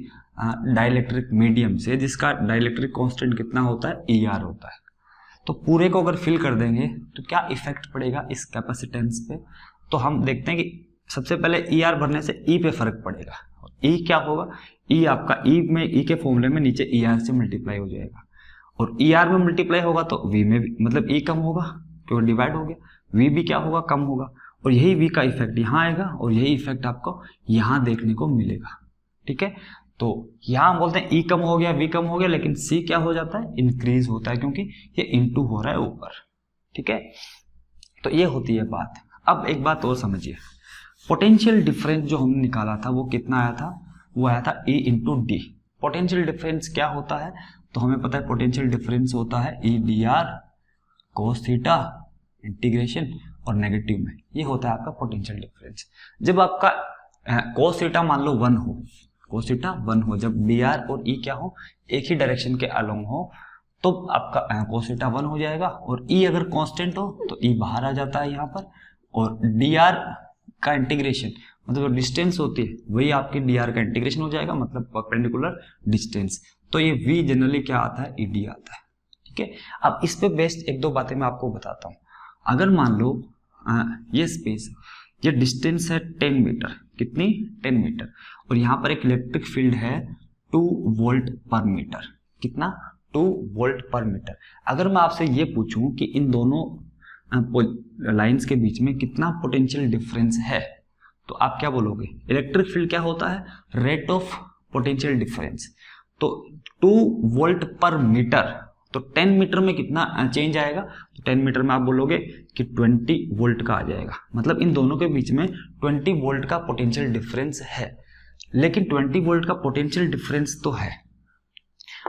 डाइलेक्ट्रिक मीडियम से जिसका डाइलेक्ट्रिक कांस्टेंट कितना होता है? ER होता है, तो पूरे को अगर फिल कर देंगे तो क्या इफेक्ट पड़ेगा इस कैपेसिटेंस पे? तो हम देखते हैं कि सबसे पहले ER भरने से E पे फर्क पड़ेगा। E क्या होगा? E आपका E के फॉर्मूले में नीचे ER से मल्टीप्लाई हो जाएगा, और ER में मल्टीप्लाई होगा तो V में भी, मतलब E कम होगा क्योंकि डिवाइड हो गया, V भी क्या होगा? कम होगा, और यही V का इफेक्ट यहाँ आएगा और यही इफेक्ट आपको यहाँ देखने को मिलेगा, ठीक है। तो यहाँ हम बोलते हैं E कम हो गया, V कम हो गया, लेकिन C क्या हो जाता है? इंक्रीज होता है क्योंकि ये इनटू हो रहा है ऊपर, ठीक है। तो ये होती है बात। अब एक बात और समझिए, पोटेंशियल डिफरेंस जो हमने निकाला था वो कितना आया था? वो आया था E into D। Potential difference क्या होता है? तो हमें पता है पोटेंशियल डिफरेंस होता है E dr cos theta integration और नेगेटिव में, ये होता है आपका पोटेंशियल डिफरेंस। जब आपका cos थीटा मान लो 1 हो, cos थीटा 1 हो, जब dr और E क्या हो? एक ही डायरेक्शन के अलोंग हो, तो आपका cos थीटा 1 हो जाएगा, और E अगर कांस्टेंट हो तो E बाहर आ जाता है यहाँ पर, और dr का इंटीग्रेशन मतलब जो डिस्टेंस होती है वही आपकी dr का इंटीग्रेशन हो जाएगा, मतलब परपेंडिकुलर डिस्टेंस। तो ये V जनरली क्या आता है? ED आता है, ठीक है। अब इस पे बेस्ड एक दो बातें मैं आपको बताता हूँ। अगर मान लो ये स्पेस, ये डिस्टेंस है 10 मीटर, कितनी? 10 मीटर, और यहाँ पर एक इलेक्ट्रिक फील्ड है 2 वोल्ट पर मीटर, कितना? 2 वोल्ट पर मीटर। अगर मैं आपसे ये पूछूं कि इन दोनों लाइंस के बीच में कितना पोटेंशियल डिफरेंस है, तो आप क्या बोलोगे? इलेक्ट्रिक फील्ड क्या होता है? Rate of potential difference. तो 2 वोल्ट पर मीटर, तो 10 मीटर में कितना चेंज आएगा? तो 10 मीटर में आप बोलोगे कि 20 वोल्ट का आ जाएगा, मतलब इन दोनों के बीच में 20 वोल्ट का पोटेंशियल डिफरेंस है। लेकिन 20 वोल्ट का पोटेंशियल डिफरेंस तो है,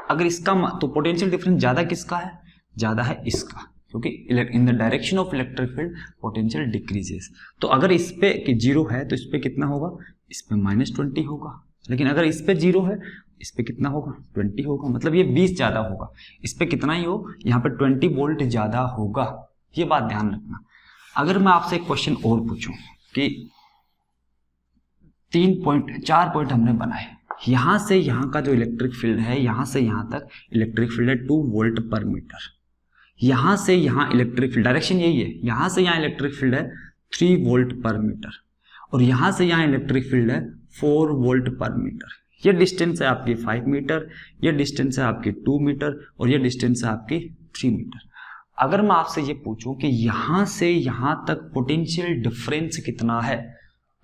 अगर इसका तो पोटेंशियल डिफरेंस ज्यादा किसका है? ज्यादा है इसका, क्योंकि in the direction of electric field potential decreases. तो अगर इस पे कि 0 है तो इस पे कितना होगा? इस पे -20 होगा, लेकिन अगर इस पे 0 है इस पे कितना होगा? 20 होगा, मतलब ये 20 ज्यादा होगा, इस पे कितना ही हो, यहाँ पे 20 वोल्ट ज्यादा होगा। ये बात ध्यान रखना। अगर मैं आपसे एक क्वेश्चन और पूछूं कि 4 पॉइंट हमने बनाए, यहां से यहां का जो इलेक्ट्रिक फील्ड है, यहां से यहां तक इलेक्ट्रिक फील्ड है 2 वोल्ट पर मीटर, यहां से यहां इलेक्ट्रिक फील्ड, डायरेक्शन यही है, यहां से यहां इलेक्ट्रिक फील्ड है 3 वोल्ट पर मीटर, और यहां से यहां इलेक्ट्रिक फील्ड है 4 वोल्ट पर मीटर। ये डिस्टेंस है आपकी 5 मीटर, ये डिस्टेंस है आपकी 2 मीटर और ये डिस्टेंस है आपकी 3 मीटर। अगर मैं आपसे ये पूछूं कि यहां से यहां तक पोटेंशियल डिफरेंस कितना है,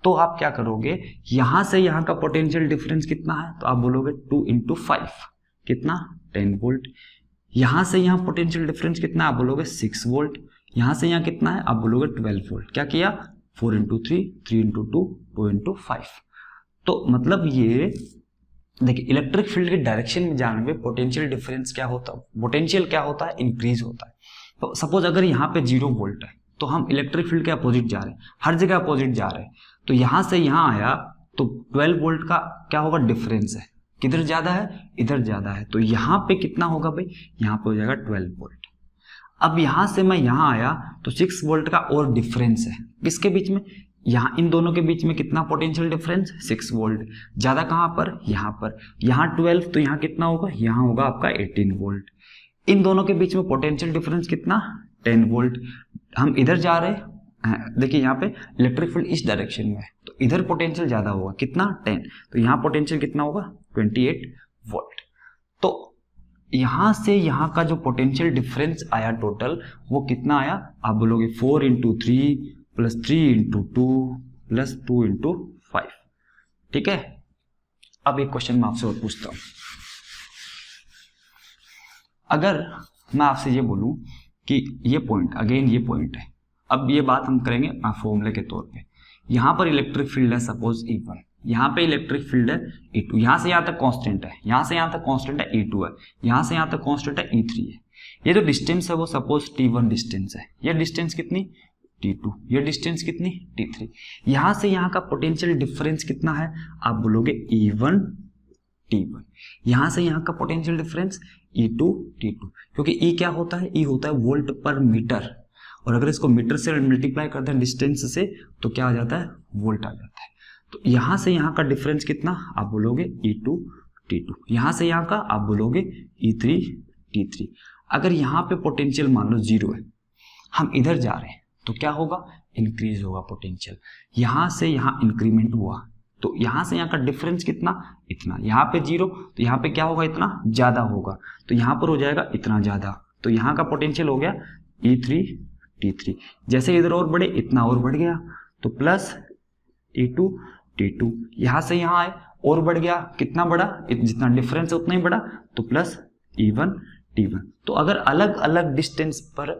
तो आप क्या करोगे, यहां से यहां का पोटेंशियल डिफरेंस कितना है, तो आप बोलोगे 2 × 5 कितना 10 वोल्ट। यहां से यहां पोटेंशियल डिफरेंस कितना है, आप बोलोगे 6 वोल्ट। यहां से यहां कितना है, आप बोलोगे 12 वोल्ट। क्या किया, 4 × 3, 3 × 2, 2 × 5। तो मतलब ये देखिए इलेक्ट्रिक फील्ड की डायरेक्शन में जाने में पोटेंशियल डिफरेंस क्या होता है, पोटेंशियल क्या होता है, इंक्रीज होता है। तो सपोज अगर यहाँ पे 0 वोल्ट है तो हम इलेक्ट्रिक फील्ड के अपोजिट जा रहे हैं, हर जगह अपोजिट जा रहे हैं, तो यहां से यहां आया तो 12 वोल्ट का क्या होगा, डिफरेंस है, किधर ज्यादा है, इधर ज्यादा है, तो यहाँ पे कितना होगा भाई, यहाँ पे हो जाएगा 12 वोल्ट। अब यहां से मैं यहां आया तो 6 वोल्ट का और डिफरेंस है, किसके बीच में, यहाँ इन दोनों के बीच में कितना पोटेंशियल डिफरेंस, 6 वोल्ट। ज्यादा कहां पर, यहाँ पर, यहाँ 12 तो यहाँ कितना होगा, यहाँ होगा आपका 18 वोल्ट। इन दोनों के बीच में पोटेंशियल डिफरेंस कितना, 10 वोल्ट। हम इधर जा रहे हैं, देखिए यहाँ पे इलेक्ट्रिक फील्ड इस डायरेक्शन में है तो इधर पोटेंशियल ज्यादा होगा, कितना 10, तो यहाँ पोटेंशियल कितना होगा 28 वोल्ट। तो यहां से यहां का जो पोटेंशियल डिफरेंस आया टोटल वो कितना आया, आप बोलोगे 4 × 3 + 3 × 2 + 2 × 5। ठीक है, अब एक क्वेश्चन मैं आपसे और पूछता हूं, अगर मैं आपसे ये बोलूं कि ये पॉइंट, अगेन ये पॉइंट है, अब ये बात हम करेंगे फॉर्मूले के तौर पे, यहां पर इलेक्ट्रिक फील्ड है सपोज E1, यहाँ पे इलेक्ट्रिक फील्ड है E2, यहां से यहां तक कांस्टेंट है, यहां से यहां तक कांस्टेंट है E2 है, यहां से यहां तक कांस्टेंट है E3 है। ये जो डिस्टेंस है वो सपोज T1 डिस्टेंस है, ये डिस्टेंस कितनी T2, ये डिस्टेंस कितनी T3। यहां से यहां का पोटेंशियल डिफरेंस कितना है, आप बोलोगे E1 T1। यहां से यहां का पोटेंशियल डिफरेंस E2 T2, क्योंकि E क्या होता है, E होता है वोल्ट पर मीटर, और अगर इसको मीटर से मल्टीप्लाई करते हैं डिस्टेंस से तो क्या आ जाता है, वोल्ट आ जाता है। तो यहां से यहां का डिफरेंस कितना, आप बोलोगे E2 T2। यहां से यहां का आप बोलोगे E3 T3। अगर यहां पे पोटेंशियल मान लो 0 है, हम इधर जा रहे हैं तो क्या होगा, इंक्रीज होगा पोटेंशियल। यहां से यहां इंक्रीमेंट हुआ तो यहां से यहां का डिफरेंस कितना, इतना। यहाँ पे 0 तो यहाँ पे क्या होगा, इतना ज्यादा होगा, तो यहाँ पर हो जाएगा इतना ज्यादा, तो यहाँ का पोटेंशियल हो गया E3 T3। जैसे इधर और बढ़े इतना और बढ़ गया, तो प्लस E2 T2। यहां से यहां आए और बढ़ गया, कितना बढ़ा, जितना डिफरेंस है उतना ही बढ़ा, तो प्लस E1 T1। तो अगर अलग अलग डिस्टेंस पर,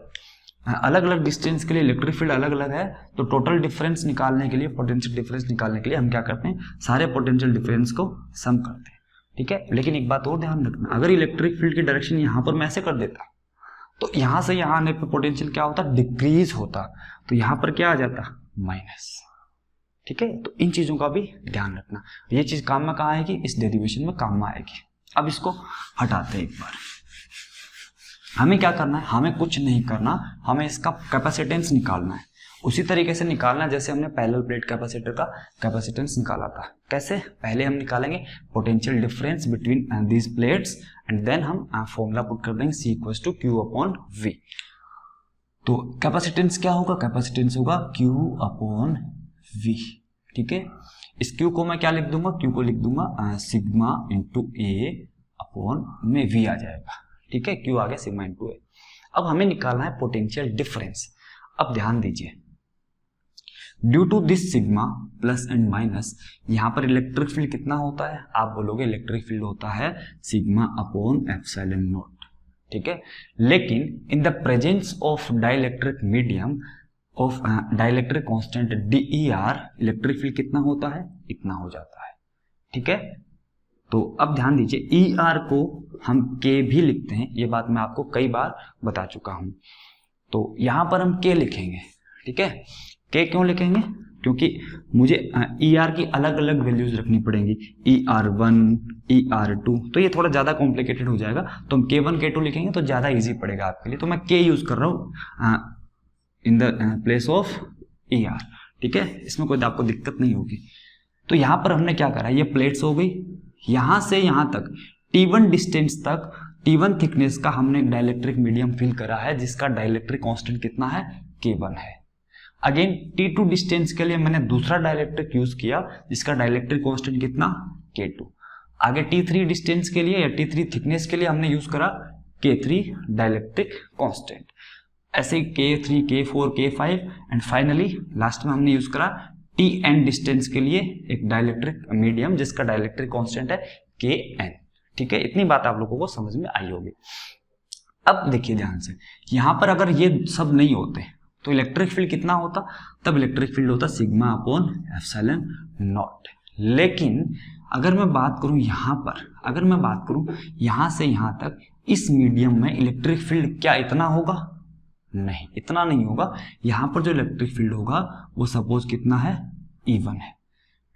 अलग अलग डिस्टेंस के लिए इलेक्ट्रिक फील्ड अलग अलग है, तो टोटल डिफरेंस निकालने के लिए, पोटेंशियल डिफरेंस निकालने के लिए हम क्या करते हैं, सारे पोटेंशियल डिफरेंस को सम करते हैं। ठीक है, लेकिन एक बात और ध्यान रखना, अगर इलेक्ट्रिक फील्ड की डायरेक्शन यहां पर मैं ऐसे कर देता तो यहां से यहां आने पर पोटेंशियल क्या होता, डिक्रीज होता, तो यहां पर क्या आ जाता, माइनस। ठीक है, तो इन चीजों का भी ध्यान रखना। ये चीज काम में कहाँ आएगी, इस डेरिवेशन में काम में आएगी। अब इसको हटाते हैं एक बार। हमें क्या करना है, हमें कुछ नहीं करना, हमें इसका कैपेसिटेंस निकालना है। उसी तरीके से निकालना है जैसे हमने पैरेलल प्लेट कैपेसिटर का कैपेसिटेंस निकाला था। कैसे, पहले हम निकालेंगे potential difference between these plates and then हम फॉर्मूला पुट कर देंगे C = Q/V। तो कैपेसिटेंस क्या होगा, कैपेसिटेंस होगा Q/V। ठीक है, इस Q को मैं क्या लिख दूंगा, Q को लिख दूंगा सिग्मा × A/V आ जाएगा। ठीक है, Q आ गया सिग्मा × A। अब हमें निकालना है पोटेंशियल डिफरेंस। अब ध्यान दीजिए, due to this sigma plus and minus, यहां पर इलेक्ट्रिक फील्ड कितना होता है, आप बोलोगे इलेक्ट्रिक फील्ड होता है σ/ε0। ठीक है, लेकिन in the presence of dielectric medium of dielectric constant DER, electric field कितना होता है, इतना हो जाता है। ठीक है, तो अब ध्यान दीजिए, ER को हम K भी लिखते हैं, ये बात मैं आपको कई बार बता चुका हूं। तो यहां पर हम K लिखेंगे। ठीक है, K क्यों लिखेंगे, क्योंकि मुझे ER की अलग अलग वैल्यूज रखनी पड़ेंगी, ER1 ER2, तो ये थोड़ा ज्यादा कॉम्प्लिकेटेड हो जाएगा, तो हम K1 K2 लिखेंगे तो ज्यादा इजी पड़ेगा आपके लिए। तो मैं K यूज कर रहा हूं in the place of ER। ठीक है, इसमें कोई आपको दिक्कत नहीं होगी। तो यहां पर हमने क्या करा, ये प्लेट्स हो गई, यहां से यहां तक T1 डिस्टेंस तक, T1 थिकनेस का हमने डाइलेक्ट्रिक मीडियम फिल करा है, जिसका डाइलेक्ट्रिक कांस्टेंट कितना है, K1 है। अगेन T2 डिस्टेंस के लिए मैंने दूसरा डाइलेक्ट्रिक यूज किया, जिसका डाइलेक्ट्रिक कांस्टेंट कितना, K2। आगे T3 डिस्टेंस के लिए या T3 थिकनेस के लिए हमने यूज करा K3 डाइलेक्ट्रिक कांस्टेंट, ऐसे K3, K4, K5 and finally last में हमने यूज करा Tn डिस्टेंस के लिए एक डाइलेक्ट्रिक मीडियम जिसका डाइलेक्ट्रिक कांस्टेंट है Kn। ठीक है, इतनी बात आप लोगों को समझ में आई होगी। अब देखिए ध्यान से, यहां पर अगर ये सब नहीं होते तो इलेक्ट्रिक फील्ड कितना होता, तब इलेक्ट्रिक फील्ड होता सिग्मा अपॉन एप्सिलॉन नॉट। लेकिन अगर मैं बात करूं यहां पर, अगर मैं बात करूं यहां से यहां तक, इस मीडियम में इलेक्ट्रिक फील्ड क्या इतना होगा, नहीं, इतना नहीं होगा। यहां पर जो इलेक्ट्रिक फील्ड होगा वो सपोज कितना है, E1 है,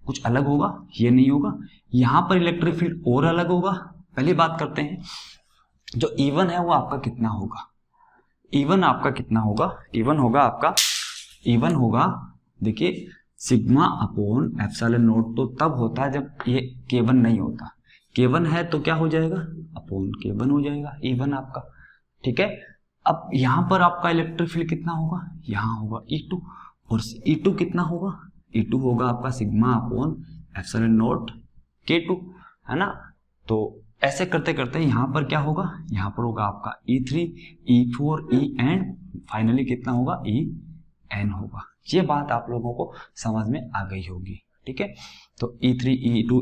कुछ अलग होगा, ये नहीं होगा। यहां पर इलेक्ट्रिक फील्ड और अलग होगा। पहली बात करते हैं, जो E1 है वो आपका कितना होगा, E1 आपका कितना होगा, E1 होगा आपका, E1 होगा देखिए सिग्मा अपॉन एप्सिलॉन नॉट। तो तब होता है जब ये K1 नहीं होता, K1 है तो क्या हो जाएगा, अपॉन K1 हो जाएगा E1 आपका। ठीक है, अब यहां पर आपका इलेक्ट्रिक फील्ड कितना होगा, यहां होगा E2, और E2 कितना होगा, E2 होगा आपका sigma upon epsilon not K2, है ना। तो ऐसे करते करते यहां पर क्या होगा, यहां पर होगा आपका E3, E4, E and finally कितना होगा, En होगा। ये बात आप लोगों को समझ में आ गई होगी। ठीक है, तो E3,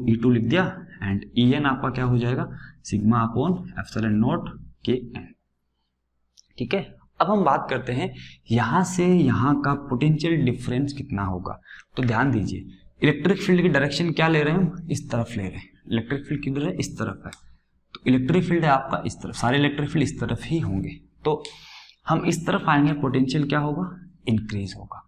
E2 लिख दिया एंड En आपका क्या हो जाएगा, sigma upon epsilon not Kn। ठीक है, अब हम बात करते हैं यहां से यहां का पोटेंशियल डिफरेंस कितना होगा। तो ध्यान दीजिए, इलेक्ट्रिक फील्ड की डायरेक्शन क्या ले रहे हैं हम, इस तरफ ले रहे हैं। इलेक्ट्रिक फील्ड किधर है, इस तरफ है, तो इलेक्ट्रिक फील्ड है आपका इस तरफ, सारे इलेक्ट्रिक फील्ड इस तरफ ही होंगे। तो हम इस तरफ आएंगे, पोटेंशियल क्या होगा, इंक्रीज होगा।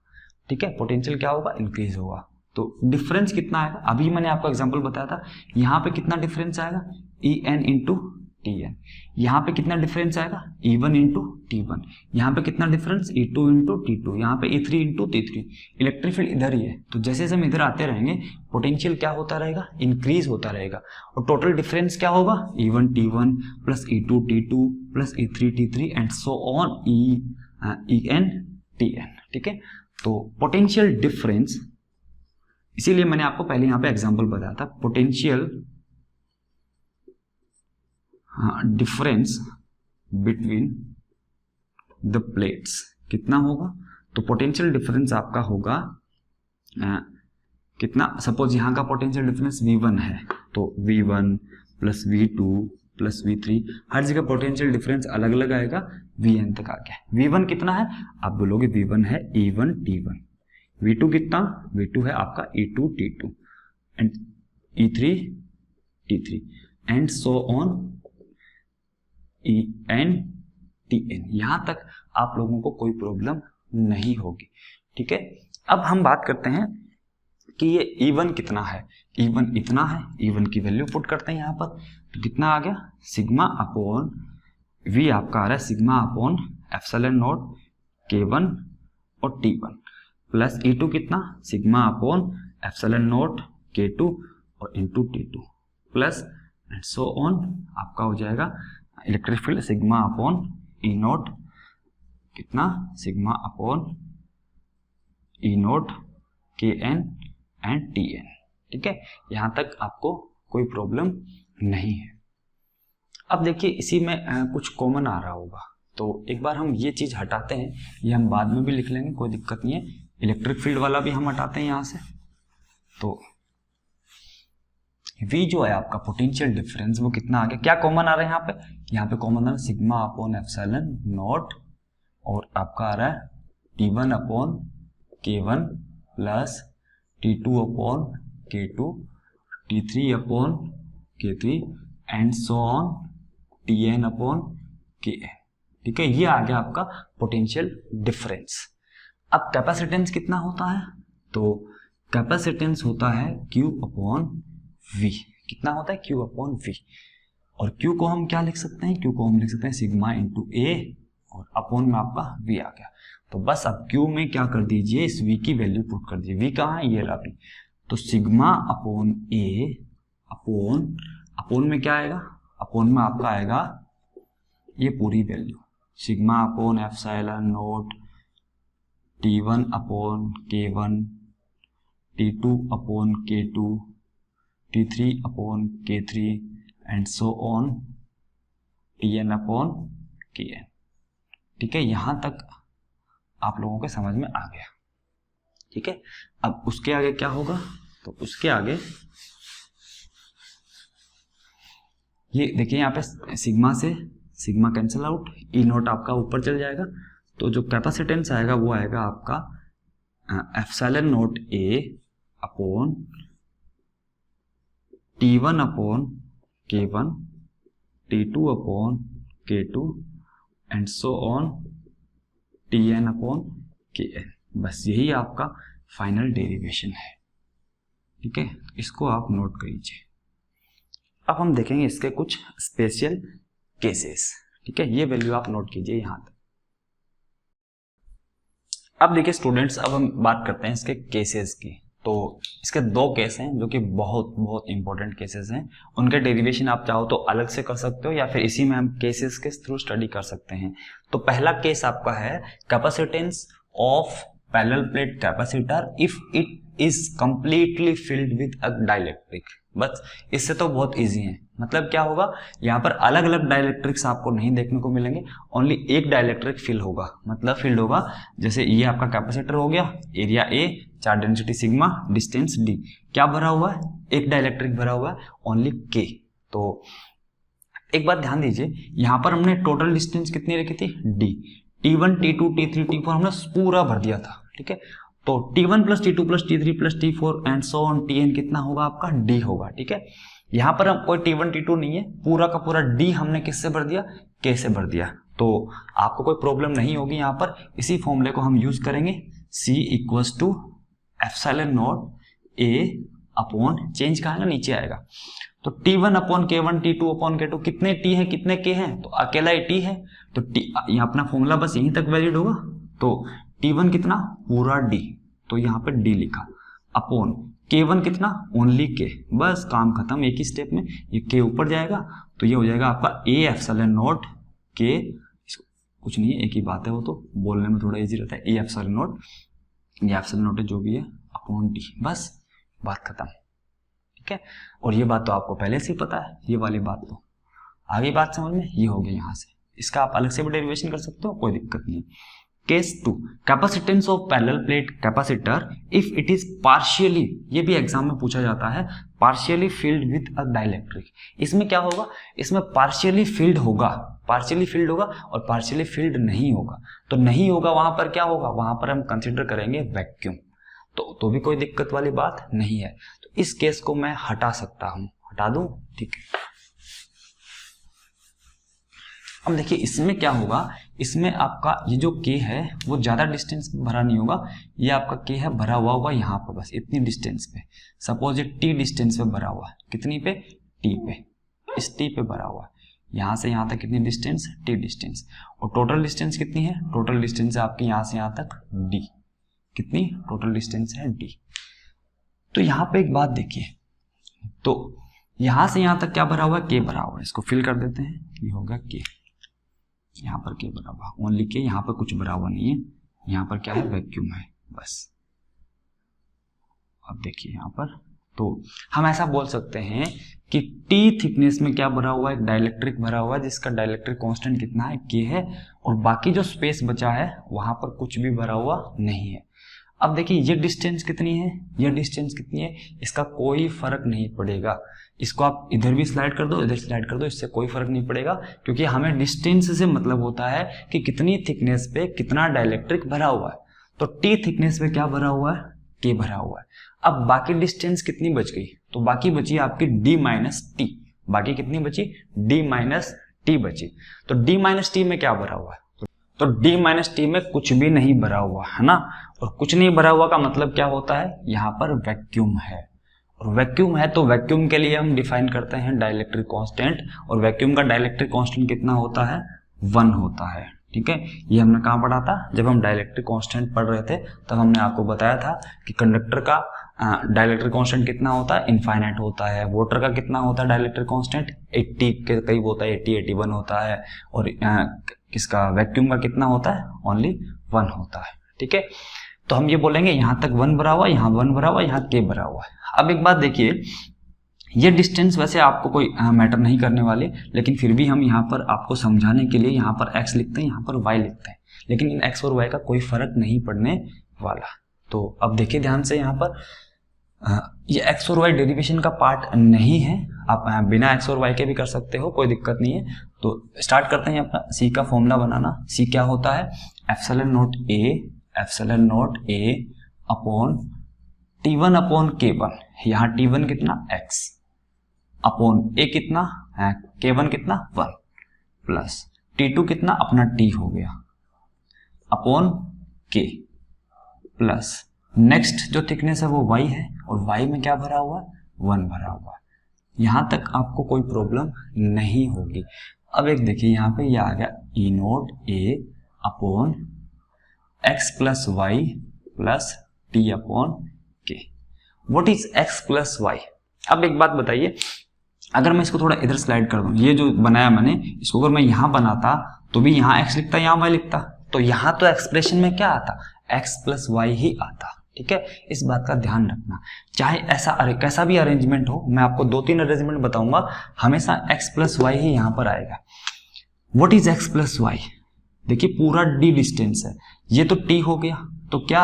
ठीक है, पोटेंशियल क्या होगा, इंक्रीज होगा। तो डिफरेंस कितना आएगा, अभी मैंने आपको एग्जांपल बताया था, यहाँ पे कितना डिफरेंस आएगा, En इंटू Tn। यहाँ पे कितना डिफरेंस आएगा, E1 इंटू T1। यहाँ पे कितना डिफरेंस, E2 इंटू T2। यहाँ पे E3 into T3। Electric field इधर ही है, तो जैसे जैसे हम इधर आते रहेंगे पोटेंशियल क्या होता रहेगा, इंक्रीज होता रहेगा। और टोटल डिफरेंस क्या होगा, E1 T1 plus E2 T2 plus E3 T3 and so on En Tn। ठीक है, तो पोटेंशियल डिफरेंस, इसीलिए मैंने आपको पहले यहाँ पे एग्जांपल बताया था, potential difference between the plates कितना होगा। तो पोटेंशियल डिफरेंस आपका होगा कितना, सपोज यहाँ का पोटेंशियल डिफरेंस V1 है, तो V1 plus V2 plus V3, हर जगह पोटेंशियल डिफरेंस अलग अलग आएगा, Vn तक आ गया। V1 कितना है, आप बोलोगे V1 है E1 T1। V2 कितना, V2 है आपका E2 T2 and E3 T3 and so on En Tn। यहां तक आप लोगों को कोई प्रॉब्लम नहीं होगी। ठीक है, अब हम बात करते हैं कि ये E1 कितना है, E1 इतना है, E1 की वैल्यू पुट करते हैं यहाँ पर, तो कितना आ गया, सिग्मा अपॉन V आपका आ रहा है sigma upon epsilon not K1 और T1 प्लस E2 कितना, sigma upon epsilon not K2 और into T2 plus and so on आपका हो जाएगा इलेक्ट्रिक फील्ड सिग्मा अपॉन ई नोट कितना, सिग्मा अपॉन ई नोट के एन एंड टी एन। ठीक है, यहां तक आपको कोई प्रॉब्लम नहीं है। अब देखिए इसी में कुछ कॉमन आ रहा होगा, तो एक बार हम ये चीज हटाते हैं, ये हम बाद में भी लिख लेंगे, कोई दिक्कत नहीं है। इलेक्ट्रिक फील्ड वाला भी हम हटाते हैं यहां से, तो V जो है आपका पोटेंशियल डिफरेंस वो कितना आ गया, क्या कॉमन आ रहा है यहाँ पे कॉमन आ रहा है सिग्मा अपॉन एप्सिलॉन नॉट और आपका आ रहा है T1 upon K1 plus T2 upon K2 T3 upon K3 and so on Tn upon Kn। ठीक है, ये आ गया आपका पोटेंशियल डिफरेंस। अब कैपेसिटेंस कितना होता है, तो कैपेसिटेंस होता है Q अपॉन V। कितना होता है, Q अपॉन V। और Q को हम क्या लिख सकते हैं, Q को हम लिख सकते हैं सिग्मा इंटू A और अपॉन में आपका V आ गया। तो बस अब Q में क्या कर दीजिए, इस V की वैल्यू पुट कर दीजिए। V कहाँ है, ये रहा V। तो सिग्मा अपॉन A अपॉन में क्या आएगा, अपॉन में आपका आएगा ये पूरी value sigma upon epsilon not T1 upon K1 T2 upon K2 T3 upon K3 and so on Tn upon Kn। ठीक है, यहां तक आप लोगों के समझ में आ गया। ठीक है, अब उसके आगे क्या होगा, तो उसके आगे ये देखिए यहाँ पे सिग्मा से sigma cancel out, E not आपका ऊपर चल जाएगा, तो जो कैपेसिटेंस आएगा वो आएगा आपका epsilon not a upon T1 upon K1, T2 upon K2 and so on Tn upon Kn। बस यही आपका फाइनल डेरिवेशन है। ठीक है, इसको आप नोट कर लीजिए। अब हम देखेंगे इसके कुछ स्पेशल केसेस। ठीक है, ये वैल्यू आप नोट कीजिए यहां तक। अब देखिए स्टूडेंट्स, अब हम बात करते हैं इसके केसेस की। तो इसके दो केस हैं जो कि बहुत बहुत इंपॉर्टेंट केसेस हैं। उनके डेरिवेशन आप चाहो तो अलग से कर सकते हो या फिर इसी में हम केसेस के थ्रू स्टडी कर सकते हैं। तो पहला केस आपका है capacitance of parallel plate capacitor if it is completely filled with a dielectric. बस इससे तो बहुत इजी है। मतलब क्या होगा, यहाँ पर अलग अलग डाइलेक्ट्रिक्स आपको नहीं देखने को मिलेंगे, ओनली एक डाइलेक्ट्रिक फिल होगा। मतलब फिल्ड होगा, जैसे ये आपका कैपेसिटर हो गया, area A, charge density sigma, distance D, क्या भरा हुआ है, एक डाइलेक्ट्रिक भरा हुआ है, ओनली के। तो एक बात ध्यान दीजिए, यहाँ पर हमने टोटल डिस्टेंस कितनी रखी थी, D. T1, T2, T3, T4 हमने पूरा भर दिया था। ठीक है, तो T1 plus T2 plus T3 plus T4 and so on Tn कितना होगा आपका, D होगा। ठीक है, यहाँ पर हम कोई T1 T2 नहीं है, पूरा का पूरा D हमने किससे भर दिया, K से भर दिया। तो आपको कोई प्रॉब्लम नहीं होगी यहाँ पर। इसी फॉर्मूले को हम यूज करेंगे, C equals to epsilon naught A upon, change कहाँ है ना, नीचे आएगा। तो T1 upon K1, T2 upon K2, कितने T है कितने K हैं, तो अकेला ही T है। तो यहाँ अपना फॉर्मूला बस यहीं तक वैलिड होगा। तो T1 कितना, पूरा D, तो यहाँ पे D लिखा, अपॉन K1 कितना, ओनली K। बस काम खत्म, एक ही स्टेप में ये K ऊपर जाएगा, तो ये हो जाएगा आपका A एप्सिलॉन नॉट K, कुछ नहीं है, एक ही बात है, वो तो बोलने में थोड़ा इजी रहता है। A एप्सिलॉन नॉट, ये एप्सिलॉन नॉट है जो भी है, अपॉन D, बस बात खत्म। ठीक है, और ये बात तो आपको पहले से ही पता है, ये वाली बात तो आगे बात समझ में, ये हो गया यहाँ से। इसका आप अलग से भी डेरिवेशन कर सकते हो, कोई दिक्कत नहीं। Case 2, capacitance of parallel plate capacitor if it is partially, ये भी एग्जाम में पूछा जाता है, partially filled with a dielectric. इसमें क्या होगा, इसमें पार्शियली फिल्ड होगा, पार्शियली फिल्ड होगा और पार्शियली फिल्ड नहीं होगा। तो नहीं होगा वहां पर क्या होगा, वहां पर हम कंसिडर करेंगे वैक्यूम। तो भी कोई दिक्कत वाली बात नहीं है। तो इस केस को मैं हटा सकता हूं, हटा दूं। ठीक है, अब देखिए इसमें क्या होगा, इसमें आपका ये जो K है वो ज्यादा डिस्टेंस भरा नहीं होगा, ये आपका K है भरा हुआ होगा यहाँ पर, बस इतनी डिस्टेंस पे। सपोज ये T डिस्टेंस पे भरा हुआ है, कितनी पे, T पे, इस T पे भरा हुआ है। यहाँ से यहाँ तक कितनी डिस्टेंस, T डिस्टेंस, और टोटल डिस्टेंस कितनी है, टोटल डिस्टेंस है आपकी यहाँ से यहाँ तक D, कितनी टोटल डिस्टेंस है D। तो यहाँ पे एक बात देखिए, तो यहां से यहां तक क्या भरा हुआ है, K भरा हुआ है, इसको फिल कर देते हैं, ये होगा K, यहाँ पर K भरा हुआ, ओनली K, यहाँ पर कुछ भरा हुआ नहीं है, यहाँ पर क्या है, वैक्यूम है बस। अब देखिए यहाँ पर, तो हम ऐसा बोल सकते हैं कि T थिकनेस में क्या भरा हुआ है, एक डाइलेक्ट्रिक भरा हुआ है जिसका डाइलेक्ट्रिक कांस्टेंट कितना है, K है, और बाकी जो स्पेस बचा है वहां पर कुछ भी भरा हुआ नहीं है। अब देखिए ये डिस्टेंस कितनी है, ये डिस्टेंस कितनी है, इसका कोई फर्क नहीं पड़ेगा। इसको आप इधर भी स्लाइड कर दो, इधर स्लाइड कर दो, इससे कोई फर्क नहीं पड़ेगा, क्योंकि हमें डिस्टेंस से मतलब होता है कि कितनी थिकनेस पे कितना डाइलेक्ट्रिक भरा हुआ है। तो T थिकनेस पे क्या भरा हुआ है, K भरा हुआ है। अब बाकी डिस्टेंस कितनी बच गई, तो बाकी बची आपकी D माइनस टी, बाकी कितनी बची, D माइनस टी बची। तो D माइनस टी में क्या भरा हुआ है, तो D माइनस टी में कुछ भी नहीं भरा हुआ है ना, और कुछ नहीं भरा हुआ का मतलब क्या होता है, यहाँ पर वैक्यूम है। और वैक्यूम है तो वैक्यूम के लिए हम डिफाइन करते हैं डाइलेक्ट्रिक कांस्टेंट, और वैक्यूम का डाइलेक्ट्रिक कांस्टेंट कितना होता है, 1 होता है। ठीक है, ये हमने कहाँ पढ़ा था, जब हम डाइलेक्ट्रिक कांस्टेंट पढ़ रहे थे तब हमने आपको बताया था कि कंडक्टर का डाइलेक्ट्रिक कांस्टेंट कितना होता है, इनफाइनाइट होता है। वाटर का कितना होता है डाइलेक्ट्रिक कांस्टेंट, 80 के करीब होता है, 80 81 होता है। और किसका, वैक्यूम का कितना होता है, ओनली 1 होता है। ठीक है, तो हम ये बोलेंगे यहाँ तक 1 भरा हुआ, यहाँ 1 भरा हुआ, यहाँ K भरा हुआ है। अब एक बात देखिए, ये डिस्टेंस वैसे आपको कोई मैटर नहीं करने वाले, लेकिन फिर भी हम यहाँ पर आपको समझाने के लिए यहाँ पर x लिखते हैं, यहाँ पर y लिखते हैं, लेकिन इन x और y का कोई फर्क नहीं पड़ने वाला। तो अब देखिए ध्यान से, यहाँ पर ये x और y डेरिवेशन का पार्ट नहीं है, आप बिना x और y के भी कर सकते हो, कोई दिक्कत नहीं है। तो स्टार्ट करते हैं अपना c का फॉर्मूला बनाना। c क्या होता है? Epsilon naught a upon T1 upon K1, यहाँ T1 कितना x अपॉन a कितना है, K1 कितना 1 प्लस T2 कितना अपना t हो गया अपॉन k प्लस नेक्स्ट जो थिकनेस है वो y है, और y में क्या भरा हुआ है? 1 भरा हुआ है। यहां तक आपको कोई प्रॉब्लम नहीं होगी। अब एक देखिए यहाँ पे ये आ गया E naught a upon x plus Y plus T upon K. What is x plus Y? अब एक बात बताइए, अगर मैं इसको थोड़ा इधर स्लाइड कर दूं, ये जो बनाया मैंने इसको अगर मैं यहाँ बनाता तो भी यहाँ x लिखता, यहाँ y लिखता, तो यहाँ तो एक्सप्रेशन में क्या आता? x प्लस वाई ही आता। ठीक है, इस बात का ध्यान रखना। चाहे ऐसा कैसा भी अरेंजमेंट हो, मैं आपको 2-3 अरेंजमेंट बताऊंगा, हमेशा x प्लस वाई ही यहाँ पर आएगा। What is x plus Y? देखिए पूरा d डिस्टेंस है, ये तो t हो गया, तो क्या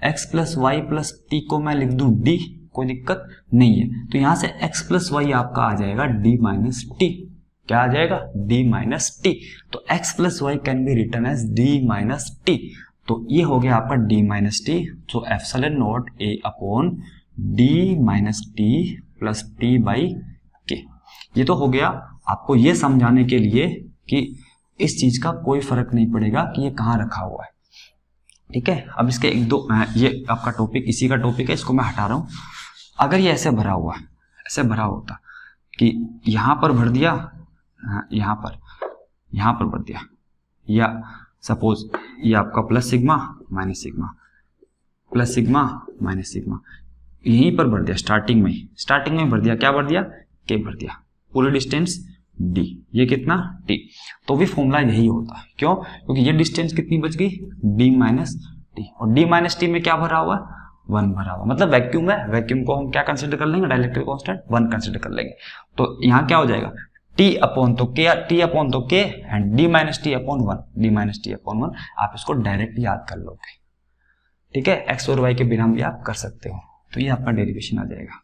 x plus Y plus T को मैं लिख दूं d, कोई दिक्कत नहीं है। तो यहां से x प्लस वाई आपका आ जाएगा d माइनस टी। क्या आ जाएगा? d minus T. तो x plus Y can be written as d minus T. तो ये हो गया आपका d माइनस टी। तो epsilon naught a upon d minus T plus T by K. ये तो हो गया आपको ये समझाने के लिए कि इस चीज का कोई फर्क नहीं पड़ेगा कि ये कहाँ रखा हुआ है। ठीक है, अब इसके एक दो, ये आपका टॉपिक इसी का टॉपिक है, इसको मैं हटा रहा हूं। अगर ये ऐसे भरा हुआ, ऐसे भरा होता कि यहां पर भर दिया, यहां पर भर दिया, या सपोज ये आपका plus sigma minus sigma, plus sigma minus sigma, यहीं पर भर दिया, स्टार्टिंग में भर दिया, क्या भर दिया? के भर दिया, पूरे डिस्टेंस d, ये कितना t, तो भी फॉर्मूला यही होता है। क्यों? क्योंकि ये डिस्टेंस कितनी बच गई? d माइनस टी, और d माइनस टी में क्या भरा हुआ? 1 भरा हुआ, मतलब वैक्यूम है, वैक्यूम को हम क्या कंसिडर कर लेंगे? डाइलेक्ट्रिक कांस्टेंट 1 कंसिडर कर लेंगे। तो यहाँ क्या हो जाएगा? t अपॉन तो k and d minus T upon 1, आप इसको डायरेक्ट याद कर लोगे। ठीक है, x और y के बिना भी आप कर सकते हो। तो ये आपका डेरिवेशन आ जाएगा,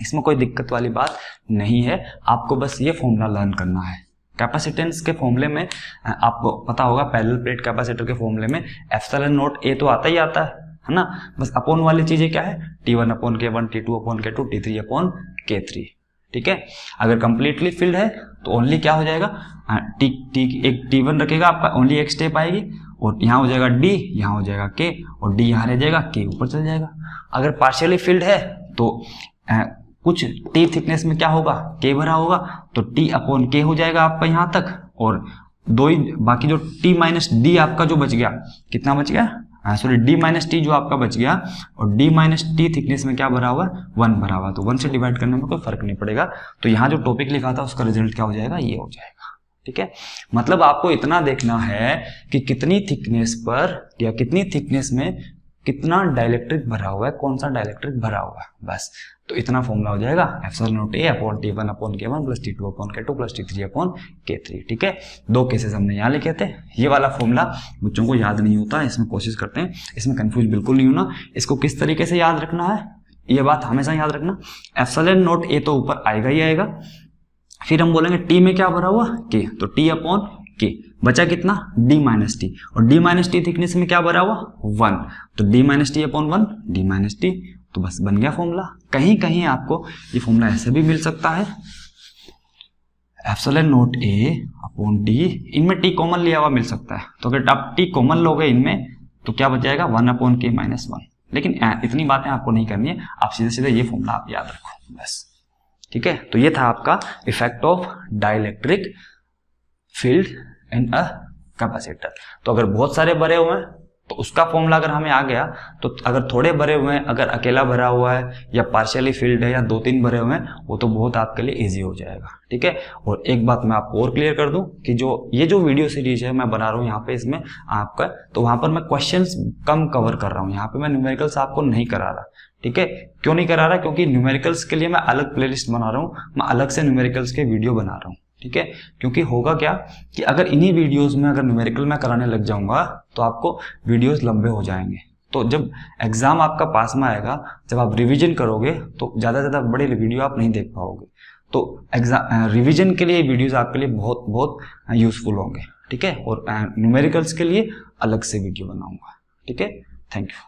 इसमें कोई दिक्कत वाली बात नहीं है। आपको बस ये फॉर्मूला लर्न करना है। कैपेसिटेंस के फॉर्मूले में आपको पता होगा, पैरेलल प्लेट कैपेसिटर के फॉर्मूले में एप्सिलॉन नॉट a तो आता ही आता है ना, बस अपॉन वाली चीजें क्या है? T1 upon K1, T2 upon K2, T3 upon K3। ठीक है, अगर कंप्लीटली फिल्ड है तो ओनली क्या हो जाएगा? एक T1 रखेगा आपका, ओनली एक स्टेप आएगी, और यहाँ हो जाएगा d, यहाँ हो जाएगा k, और d यहाँ रह जाएगा, k ऊपर चल जाएगा। अगर पार्शियली फिल्ड है तो कुछ t थिकनेस में क्या होगा? k भरा होगा, तो t अपॉन k हो जाएगा आपका यहाँ तक, और दो ही बाकी जो t माइनस डी आपका जो बच गया, कितना बच गया? सॉरी, d माइनस टी जो आपका बच गया, और d माइनस टी थिकनेस में क्या भरा हुआ है? 1 भरा हुआ, तो 1 से डिवाइड करने में कोई फर्क नहीं पड़ेगा। तो यहाँ जो टॉपिक लिखा था उसका रिजल्ट क्या हो जाएगा? ये हो जाएगा। ठीक है, मतलब आपको इतना देखना है कि कितनी थिकनेस पर या कितनी थिकनेस में कितना डाइलेक्ट्रिक भरा हुआ है, कौन सा डाइलेक्ट्रिक भरा हुआ है, बस। तो इतना फॉर्मूला हो जाएगा epsilon naught a upon T1 upon K1 plus T2 upon K2 plus T3 upon K3। ठीक है, 2 केसेस हमने यहाँ लिखे थे। ये वाला फॉर्मूला बच्चों को याद नहीं होता, इसमें कोशिश करते हैं, इसमें कंफ्यूज बिल्कुल नहीं होना। इसको किस तरीके से याद रखना है, ये बात हमेशा याद रखना। एप्सिलॉन नॉट a तो ऊपर आएगा ही आएगा, फिर हम बोलेंगे t में क्या भरा हुआ? k, तो t अपॉन k, बचा कितना? d माइनस टी, और d माइनस टी थिकनेस में क्या भरा हुआ? 1, तो d minus T upon 1, d minus T, तो बस बन गया फॉर्मूला। कहीं कहीं आपको ये फॉर्मूला ऐसे भी मिल सकता है, epsilon naught a upon d, इनमें t कॉमन लिया हुआ मिल सकता है, तो अगर आप t कॉमन लोगे इनमें तो क्या बच जाएगा? 1 अपॉन k माइनस 1। लेकिन इतनी बातें आपको नहीं करनी है, आप सीधे सीधे ये फॉर्मूला आप याद रखो बस। ठीक है, तो ये था आपका effect of dielectric field in a capacitor. तो अगर बहुत सारे भरे हुए हैं तो उसका फॉर्मूला अगर हमें आ गया तो अगर थोड़े भरे हुए हैं, अगर अकेला भरा हुआ है या पार्शियली फिल्ड है या 2-3 भरे हुए हैं, वो तो बहुत आपके लिए इजी हो जाएगा। ठीक है। और एक बात मैं आपको और क्लियर कर दूं कि ये जो वीडियो सीरीज है मैं बना रहा हूँ यहाँ पे इसमें आपका, तो वहां पर मैं क्वेश्चंस कम कवर कर रहा हूँ, यहाँ पे मैं न्यूमेरिकल्स आपको नहीं करा रहा। ठीक है। क्यों नहीं करा रहा? क्योंकि न्यूमेरिकल्स के लिए मैं अलग प्लेलिस्ट बना रहा हूँ, मैं अलग से न्यूमेरिकल्स के वीडियो बना रहा हूँ। ठीक है। क्योंकि होगा क्या कि अगर इन्हीं वीडियोस में अगर न्यूमेरिकल मैं कराने लग जाऊंगा तो आपको वीडियोस लंबे हो जाएंगे। तो जब एग्जाम आपका पास में आएगा, जब आप रिवीजन करोगे तो ज़्यादा से ज़्यादा बड़े वीडियो आप नहीं देख पाओगे। तो एग्जाम रिवीजन के लिए वीडियोस आपके लिए बहुत बहुत यूजफुल होंगे। ठीक है। और न्यूमेरिकल्स के लिए अलग से वीडियो बनाऊंगा। ठीक है। Thank you.